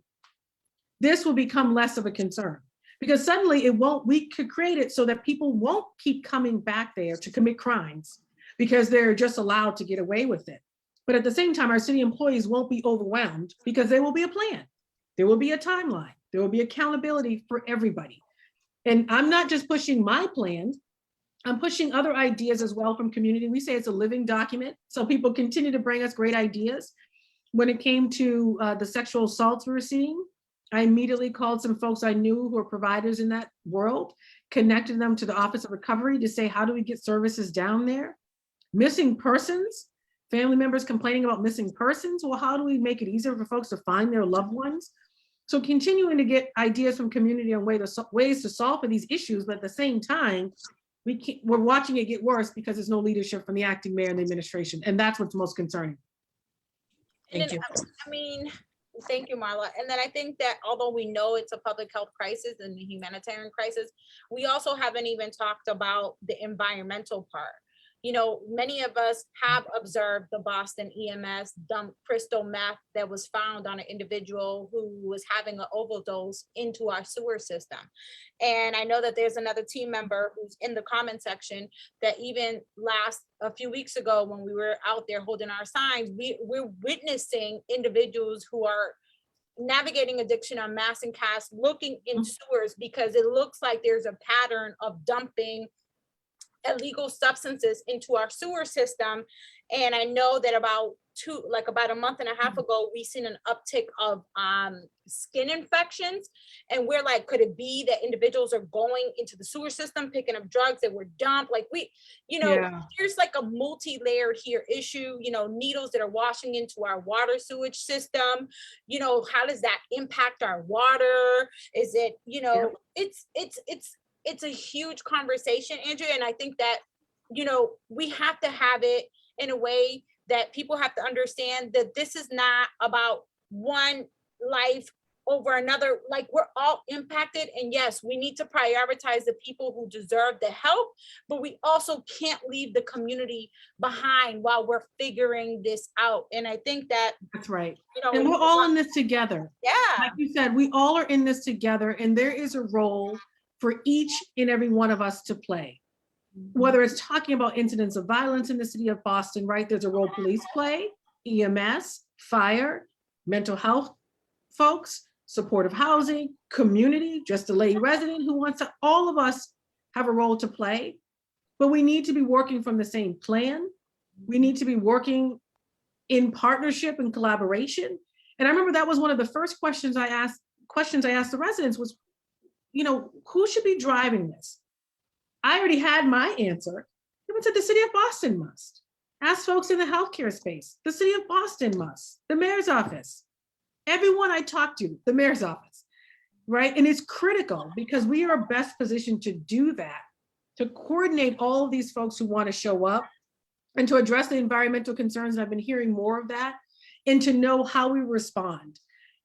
this will become less of a concern. Because suddenly we could create it so that people won't keep coming back there to commit crimes because they're just allowed to get away with it. But at the same time, our city employees won't be overwhelmed because there will be a plan. There will be a timeline. There will be accountability for everybody. And I'm not just pushing my plan, I'm pushing other ideas as well from community. We say it's a living document, so people continue to bring us great ideas. When it came to the sexual assaults we were seeing, I immediately called some folks I knew who are providers in that world, connected them to the Office of Recovery to say, how do we get services down there? Missing persons, family members complaining about missing persons. Well, how do we make it easier for folks to find their loved ones? So continuing to get ideas from community on ways to solve for these issues, but at the same time, we're watching it get worse because there's no leadership from the acting mayor and the administration. And that's what's most concerning. Thank you. I mean, thank you, Marla. And then I think that although we know it's a public health crisis and a humanitarian crisis, we also haven't even talked about the environmental part. You know, many of us have observed the Boston EMS dump crystal meth that was found on an individual who was having an overdose into our sewer system. And I know that there's another team member who's in the comment section that even a few weeks ago when we were out there holding our signs, we're witnessing individuals who are navigating addiction on Mass and Cass, looking in sewers, because it looks like there's a pattern of dumping illegal substances into our sewer system. And I know that about a month and a half ago, we seen an uptick of skin infections. And we're like, could it be that individuals are going into the sewer system, picking up drugs that were dumped? Like there's like a multi-layered here issue, needles that are washing into our water sewage system. How does that impact our water? Is it, it's a huge conversation, Andrea. And I think that, we have to have it in a way that people have to understand that this is not about one life over another. Like, we're all impacted. And yes, we need to prioritize the people who deserve the help, but we also can't leave the community behind while we're figuring this out. And I think that that's right. And we're all in this together. Yeah. Like you said, we all are in this together, and there is a role for each and every one of us to play. Whether it's talking about incidents of violence in the city of Boston, right? There's a role police play, EMS, fire, mental health folks, supportive housing, community, just a lay resident who wants to, all of us have a role to play, but we need to be working from the same plan. We need to be working in partnership and collaboration. And I remember that was one of the first questions I asked the residents was, who should be driving this? I already had my answer. It said the city of Boston must. Ask folks in the healthcare space. The city of Boston must. The mayor's office. Everyone I talked to, the mayor's office, right? And it's critical because we are best positioned to do that, to coordinate all of these folks who want to show up and to address the environmental concerns. And I've been hearing more of that, and to know how we respond.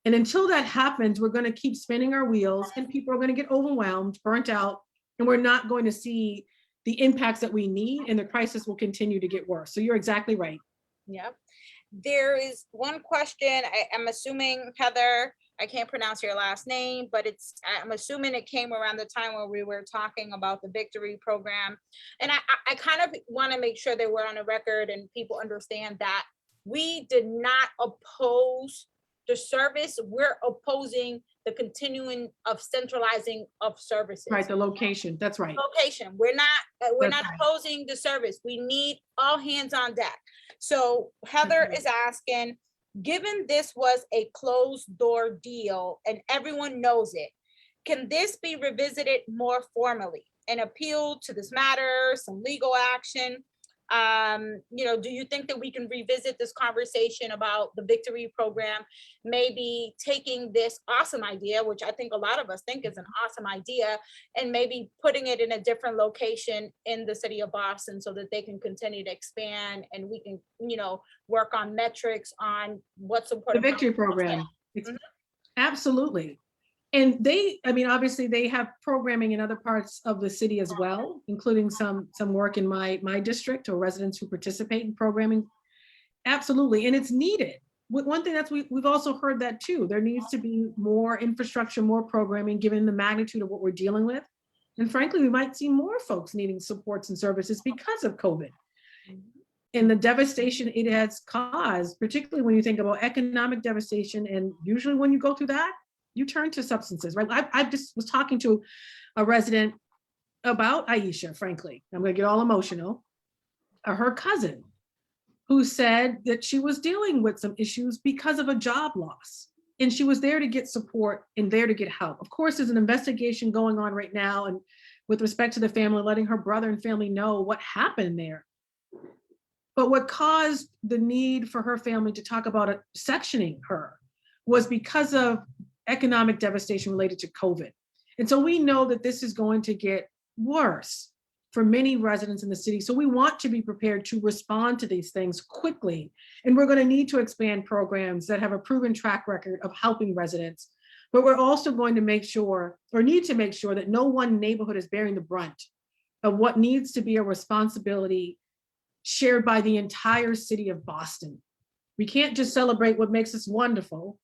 And until that happens, we're going to keep spinning our wheels, and people are going to get overwhelmed, burnt out, and we're not going to see the impacts that we need, and the crisis will continue to get worse. So you're exactly right. Yep. There is one question. I'm assuming, Heather, I can't pronounce your last name, but I'm assuming it came around the time where we were talking about the Victory program. And I kind of want to make sure that we're on a record and people understand that we did not oppose the service. We're opposing the continuing of centralizing of services. Right, the location, that's right. Location, we're not opposing the service. We need all hands on deck. So Heather is asking, given this was a closed door deal and everyone knows it, can this be revisited more formally and appeal to this matter, some legal action? Do you think that we can revisit this conversation about the Victory program, maybe taking this awesome idea, which I think a lot of us think is an awesome idea, and maybe putting it in a different location in the city of Boston so that they can continue to expand and we can, work on metrics on what's important. The Victory program. Absolutely. And obviously they have programming in other parts of the city as well, including some work in my district, or residents who participate in programming. Absolutely, and it's needed. One thing we've also heard that too, there needs to be more infrastructure, more programming, given the magnitude of what we're dealing with. And frankly, we might see more folks needing supports and services because of COVID and the devastation it has caused, particularly when you think about economic devastation. And usually when you go through that, you turn to substances, right? I just was talking to a resident about Aisha, frankly. I'm gonna get all emotional. Her cousin, who said that she was dealing with some issues because of a job loss. And she was there to get support and there to get help. Of course, there's an investigation going on right now, and with respect to the family, letting her brother and family know what happened there. But what caused the need for her family to talk about sectioning her was because of economic devastation related to COVID. And so we know that this is going to get worse for many residents in the city. So we want to be prepared to respond to these things quickly. And we're going to need to expand programs that have a proven track record of helping residents. But we're also going to make sure, or need to make sure, that no one neighborhood is bearing the brunt of what needs to be a responsibility shared by the entire city of Boston. We can't just celebrate what makes us wonderful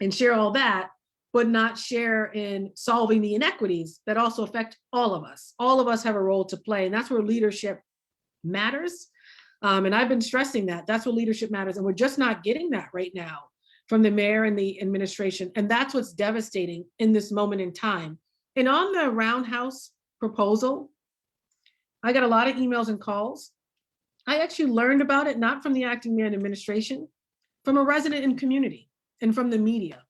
and share all that, but not share in solving the inequities that also affect all of us. All of us have a role to play, and that's where leadership matters. And I've been stressing that. That's where leadership matters, and we're just not getting that right now. from the mayor and the administration. And that's what's devastating in this moment in time. And on the roundhouse proposal, I got a lot of emails and calls. I actually learned about it, not from the acting mayor and administration, from a resident and community and from the media.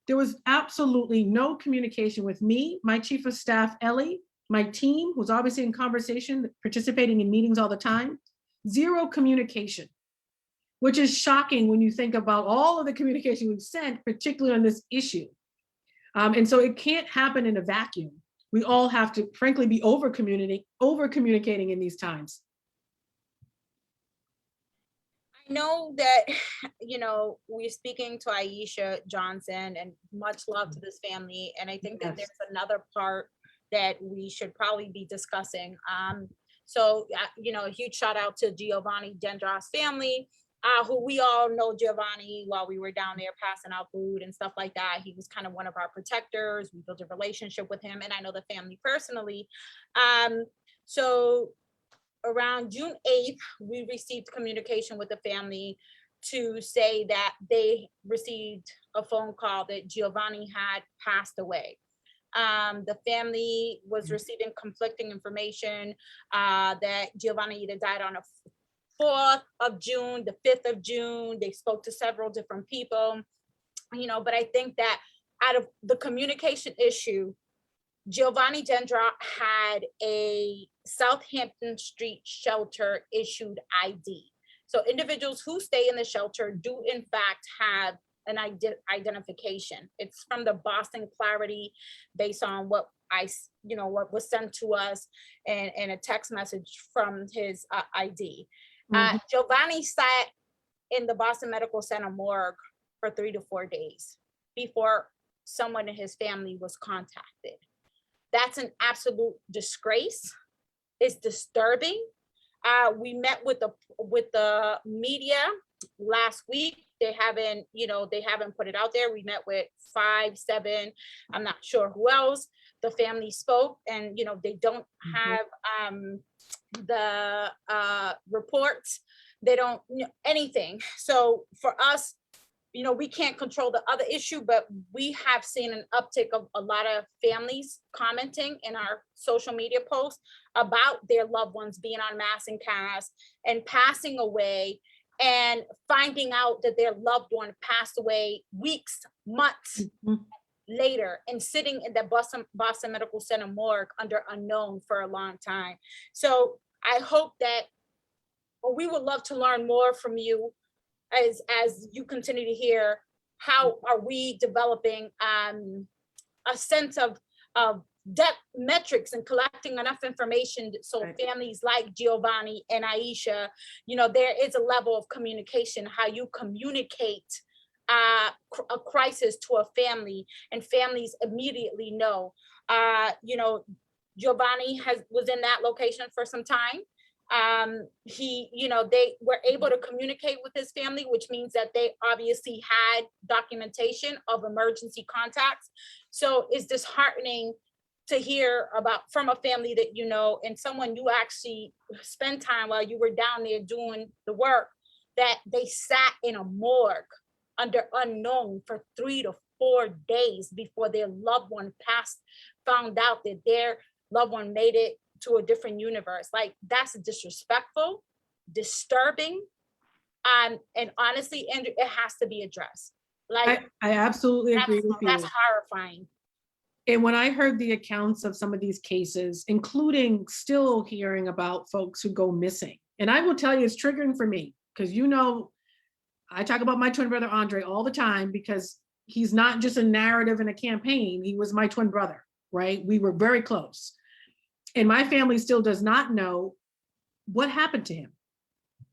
There was absolutely no communication with me, my chief of staff, Ellie, my team, who's obviously in conversation, participating in meetings all the time. Zero communication, which is shocking when you think about all of the communication we've sent, particularly on this issue. And so it can't happen in a vacuum. We all have to, frankly, be over communicating in these times. I know that, you know, we're speaking to Aisha Johnson, and much love to this family. And I think that Yes. there's another part that we should probably be discussing. So, you know, a huge shout out to Giovanni Dendra's family, who we all know Giovanni while we were down there passing out food and stuff like that. He was kind of one of our protectors. We built a relationship with him, and I know the family personally. So around June 8th, we received communication with the family to say that they received a phone call that Giovanni had passed away. The family was receiving conflicting information that Giovanni either died on the 4th of June, the 5th of June. They spoke to several different people, you know, but I think that out of the communication issue, Giovanni Dendra had a Southampton Street shelter issued ID. So individuals who stay in the shelter do in fact have an identification. It's from the Boston Clarity based on what what was sent to us and a text message from his ID. Giovanni sat in the Boston Medical Center morgue for 3 to 4 days before someone in his family was contacted. That's an absolute disgrace. It's disturbing. We met with the media last week. They haven't put it out there. We met with 5, 7, I'm not sure who else. The family spoke, and they don't have the reports. They don't anything. So for us, we can't control the other issue, but we have seen an uptick of a lot of families commenting in our social media posts about their loved ones being on mass and cast and passing away, and finding out that their loved one passed away weeks, months later, and sitting in the Boston Medical Center morgue under unknown for a long time. So I hope that, we would love to learn more from you as you continue to hear, how are we developing a sense of depth metrics and collecting enough information so families like Giovanni and Aisha, there is a level of communication, how you communicate a crisis to a family, and families immediately know. Giovanni was in that location for some time. They were able to communicate with his family, which means that they obviously had documentation of emergency contacts. So it's disheartening to hear about from a family that and someone you actually spend time while you were down there doing the work, that they sat in a morgue under unknown for 3 to 4 days before their loved one found out that their loved one made it to a different universe. Like, that's disrespectful, disturbing, and honestly, Andrew, it has to be addressed. Like, I absolutely agree with you. That's horrifying. And when I heard the accounts of some of these cases, including still hearing about folks who go missing, and I will tell you, it's triggering for me, because I talk about my twin brother Andre all the time, because he's not just a narrative in a campaign. He was my twin brother, right? We were very close. And my family still does not know what happened to him.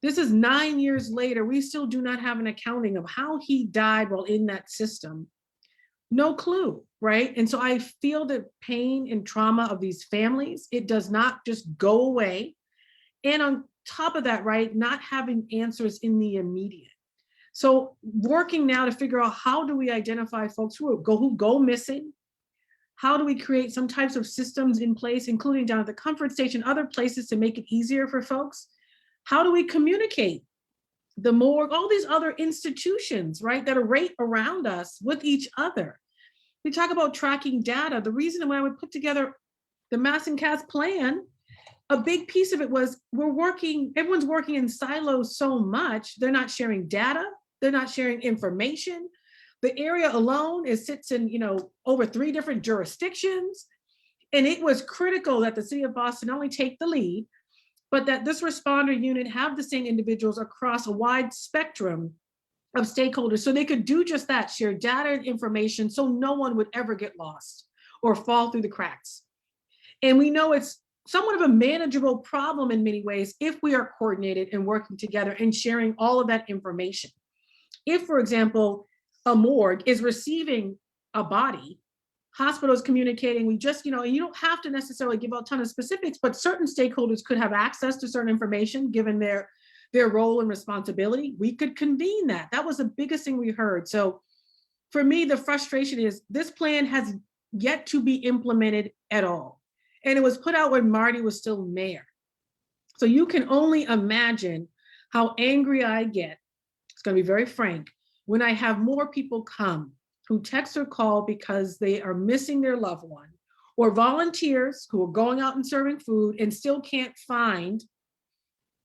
This is 9 years later. We still do not have an accounting of how he died while in that system. No clue, right? And so I feel the pain and trauma of these families. It does not just go away. And on top of that, right, not having answers in the immediate. So working now to figure out, how do we identify folks who go missing? How do we create some types of systems in place, including down at the comfort station, other places, to make it easier for folks? How do we communicate the morgue, all these other institutions, right, that are right around us with each other. We talk about tracking data. The reason why I would put together the Mass and Cas plan, a big piece of it was everyone's working in silos so much, they're not sharing data, they're not sharing information. The area alone sits in, over 3 different jurisdictions. And it was critical that the city of Boston not only take the lead, but that this responder unit have the same individuals across a wide spectrum of stakeholders so they could do just that, share data and information so no one would ever get lost or fall through the cracks. And we know it's somewhat of a manageable problem in many ways if we are coordinated and working together and sharing all of that information. If, for example, a morgue is receiving a body, hospitals communicating, we just, you don't have to necessarily give out a ton of specifics, but certain stakeholders could have access to certain information given their role and responsibility. We could convene that. That was the biggest thing we heard. So for me, the frustration is this plan has yet to be implemented at all. And it was put out when Marty was still mayor. So you can only imagine how angry I get, it's going to be very frank, when I have more people come who text or call because they are missing their loved one, or volunteers who are going out and serving food and still can't find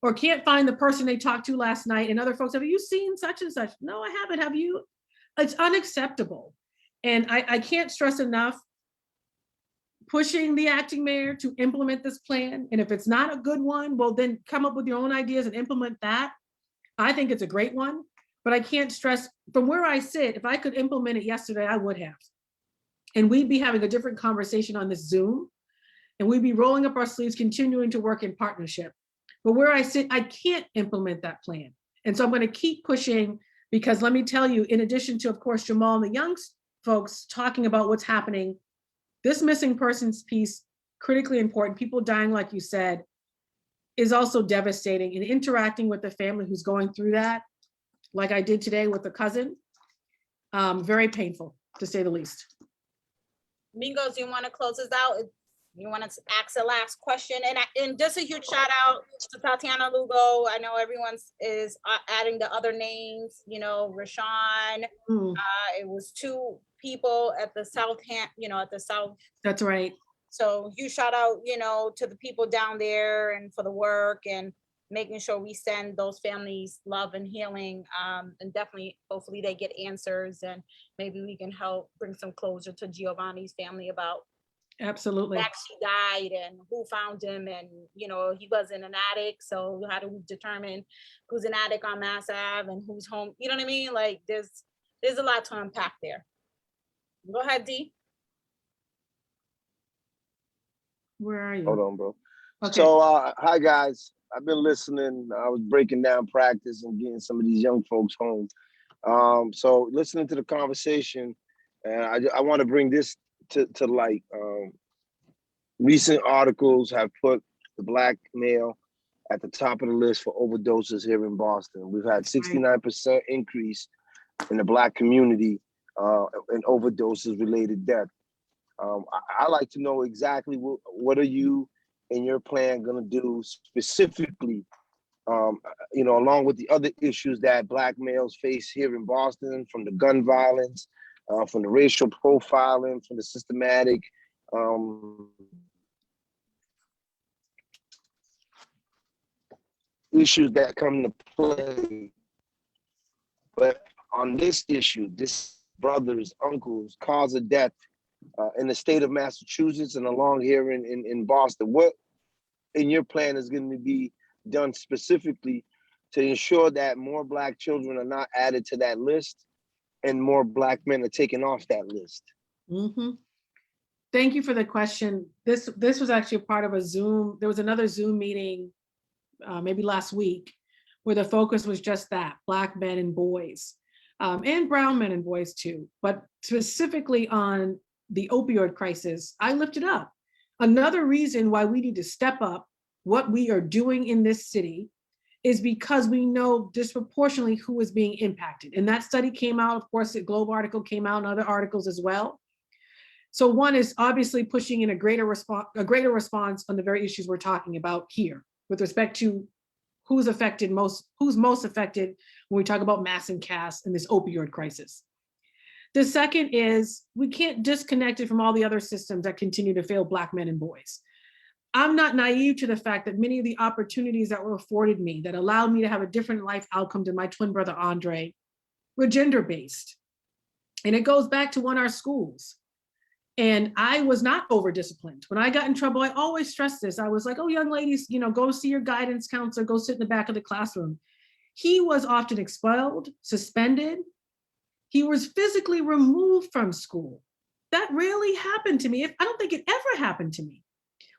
the person they talked to last night, and other folks, have you seen such and such? No, I haven't. Have you? It's unacceptable. And I can't stress enough pushing the acting mayor to implement this plan. And if it's not a good one, well, then come up with your own ideas and implement that. I think it's a great one, but I can't stress from where I sit, if I could implement it yesterday, I would have. And we'd be having a different conversation on this Zoom, and we'd be rolling up our sleeves, continuing to work in partnership. But where I sit, I can't implement that plan. And so I'm going to keep pushing, because let me tell you, in addition to, of course, Jamal and the young folks talking about what's happening, this missing persons piece, critically important, people dying, like you said, is also devastating. And interacting with the family who's going through that, like I did today with a cousin, very painful, to say the least. Mingos, you want to close us out? You want to ask the last question? And just a huge shout out to Tatiana Lugo. I know everyone is adding the other names, Rashawn. It was 2 people at the South, at the South. That's right. So huge shout out, to the people down there and for the work and making sure we send those families love and healing. And definitely, hopefully they get answers, and maybe we can help bring some closure to Giovanni's family about Absolutely. how she died and who found him. And, he wasn't an addict. So how do we determine who's an addict on Mass Ave and who's home? You know what I mean? Like there's a lot to unpack there. Go ahead, D. Where are you? Hold on, bro. Okay. So, hi guys. I've been listening. I was breaking down practice and getting some of these young folks home. So listening to the conversation, and I want to bring this to light. Recent articles have put the Black male at the top of the list for overdoses here in Boston. We've had 69% increase in the Black community in overdoses related death. I like to know exactly what are you and your plan going to do specifically, along with the other issues that Black males face here in Boston, from the gun violence, from the racial profiling, from the systematic issues that come to play. But on this issue, this brothers, uncles, cause of death in the state of Massachusetts and along here in Boston, what in your plan is going to be done specifically to ensure that more Black children are not added to that list and more Black men are taken off that list? Mm-hmm. Thank you for the question. This was actually a part of a Zoom. There was another Zoom meeting maybe last week where the focus was just that, Black men and boys, and brown men and boys too, but specifically on the opioid crisis. I lifted up another reason why we need to step up what we are doing in this city is because we know disproportionately who is being impacted. And that study came out, of course, the Globe article came out and other articles as well. So one is obviously pushing in a greater response on the very issues we're talking about here with respect to who's most affected when we talk about mass and caste and this opioid crisis. The second is we can't disconnect it from all the other systems that continue to fail Black men and boys. I'm not naive to the fact that many of the opportunities that were afforded me that allowed me to have a different life outcome than my twin brother, Andre, were gender-based. And it goes back to our schools. And I was not over-disciplined. When I got in trouble, I always stressed this. I was like, oh, young ladies, go see your guidance counselor, go sit in the back of the classroom. He was often expelled, suspended. He was physically removed from school. That rarely happened to me. I don't think it ever happened to me.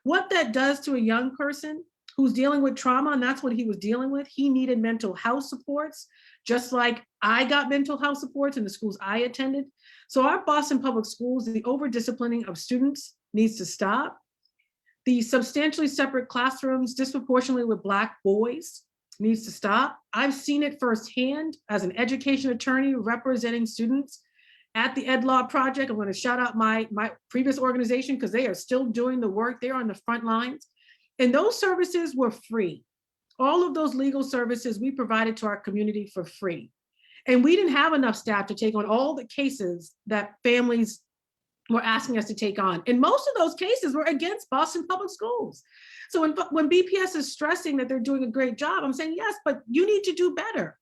What that does to a young person who's dealing with trauma, and that's what he was dealing with, he needed mental health supports, just like I got mental health supports in the schools I attended. So our Boston Public Schools, the over-disciplining of students needs to stop. The substantially separate classrooms disproportionately with Black boys needs to stop. I've seen it firsthand as an education attorney representing students at the Ed Law Project. I'm going to shout out my previous organization because they are still doing the work. They're on the front lines. And those services were free. All of those legal services we provided to our community for free. And we didn't have enough staff to take on all the cases that families were asking us to take on. And most of those cases were against Boston Public Schools. So when BPS is stressing that they're doing a great job, I'm saying, yes, but you need to do better.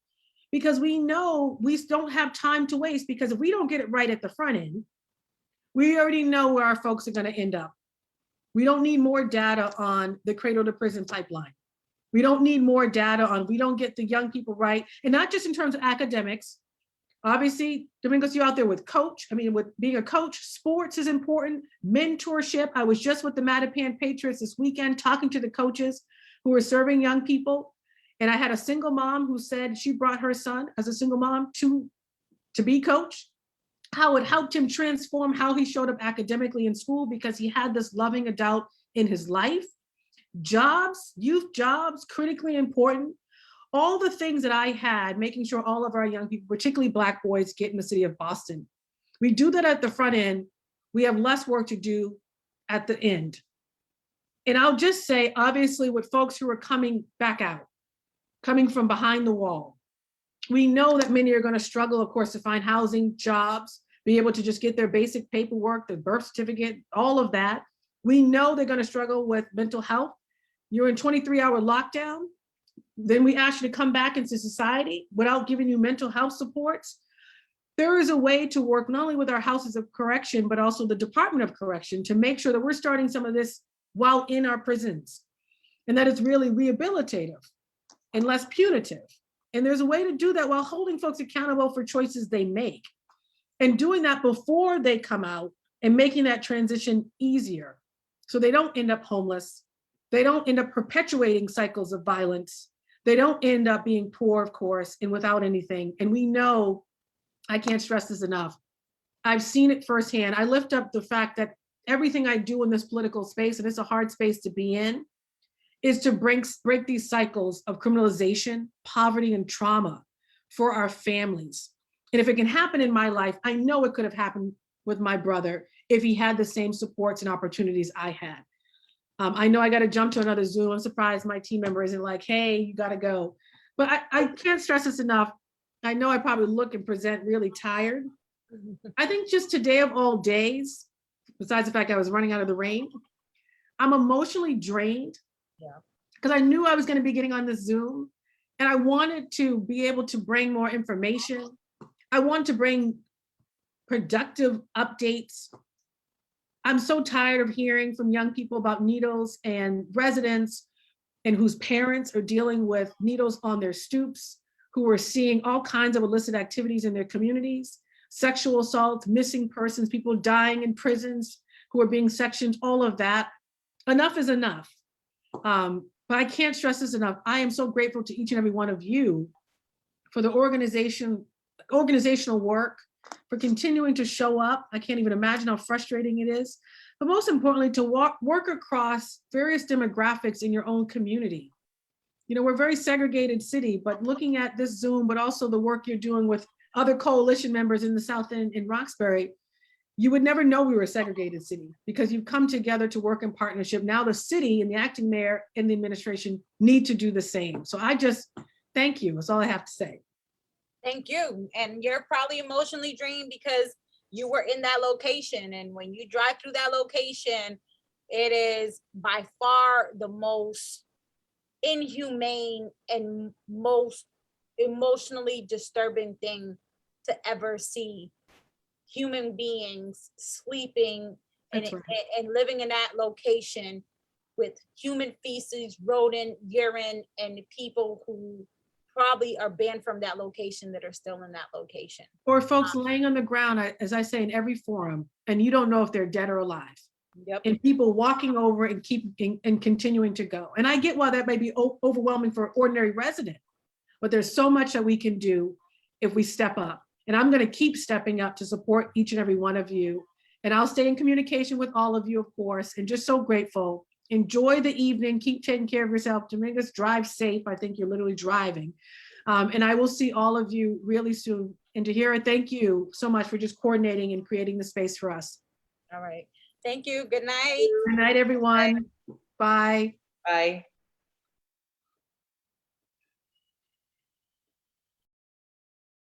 Because we know we don't have time to waste, because if we don't get it right at the front end, we already know where our folks are going to end up. We don't need more data on the cradle to prison pipeline. We don't need more data on, we don't get the young people right. And not just in terms of academics. Obviously, Domingos, you're out there with with being a coach, sports is important, mentorship. I was just with the Mattapan Patriots this weekend talking to the coaches who are serving young people. And I had a single mom who said she brought her son as a single mom to be coached, how it helped him transform how he showed up academically in school because he had this loving adult in his life. Jobs, youth jobs, critically important. All the things that I had, making sure all of our young people, particularly Black boys, get in the city of Boston. We do that at the front end. We have less work to do at the end. And I'll just say, obviously, with folks who are coming back out, coming from behind the wall, we know that many are going to struggle, of course, to find housing, jobs, be able to just get their basic paperwork, the birth certificate, all of that. We know they're going to struggle with mental health. You're in 23-hour lockdown. Then we ask you to come back into society without giving you mental health supports. There is a way to work not only with our houses of correction, but also the Department of Correction to make sure that we're starting some of this while in our prisons, and that it's really rehabilitative and less punitive. And there's a way to do that while holding folks accountable for choices they make, and doing that before they come out and making that transition easier so they don't end up homeless. They don't end up perpetuating cycles of violence. They don't end up being poor, of course, and without anything. And we know, I can't stress this enough, I've seen it firsthand. I lift up the fact that everything I do in this political space, and it's a hard space to be in, is to break these cycles of criminalization, poverty, and trauma for our families. And if it can happen in my life, I know it could have happened with my brother if he had the same supports and opportunities I had. I know I got to jump to another Zoom. I'm surprised my team member isn't like, hey, you got to go. But I can't stress this enough. I know I probably look and present really tired. I think just today of all days, besides the fact I was running out of the rain, I'm emotionally drained. Yeah. Because I knew I was going to be getting on this Zoom, and I wanted to be able to bring more information. I wanted to bring productive updates. I'm so tired of hearing from young people about needles and residents and whose parents are dealing with needles on their stoops, who are seeing all kinds of illicit activities in their communities, sexual assault, missing persons, people dying in prisons who are being sectioned, all of that. Enough is enough. But I can't stress this enough. I am so grateful to each and every one of you for the organizational work, for continuing to show up. I can't even imagine how frustrating it is. But most importantly, to work across various demographics in your own community. You know, we're a very segregated city, but looking at this Zoom, but also the work you're doing with other coalition members in the South End in Roxbury, you would never know we were a segregated city because you've come together to work in partnership. Now the city and the acting mayor and the administration need to do the same. So I just thank you. That's all I have to say. Thank you. And you're probably emotionally drained because you were in that location. And when you drive through that location, it is by far the most inhumane and most emotionally disturbing thing to ever see. Human beings sleeping and, That's right. and living in that location with human feces, rodent urine, and people who probably are banned from that location that are still in that location. Or folks laying on the ground, as I say in every forum, and you don't know if they're dead or alive. Yep. And people walking over and and continuing to go. And I get why that may be overwhelming for an ordinary resident, but there's so much that we can do if we step up. And I'm going to keep stepping up to support each and every one of you. And I'll stay in communication with all of you, of course, and just so grateful. Enjoy the evening. Keep taking care of yourself. Dominguez, drive safe. I think you're literally driving. And I will see all of you really soon. And Tahira, thank you so much for just coordinating and creating the space for us. All right. Thank you. Good night. Good night, everyone. Bye. Bye.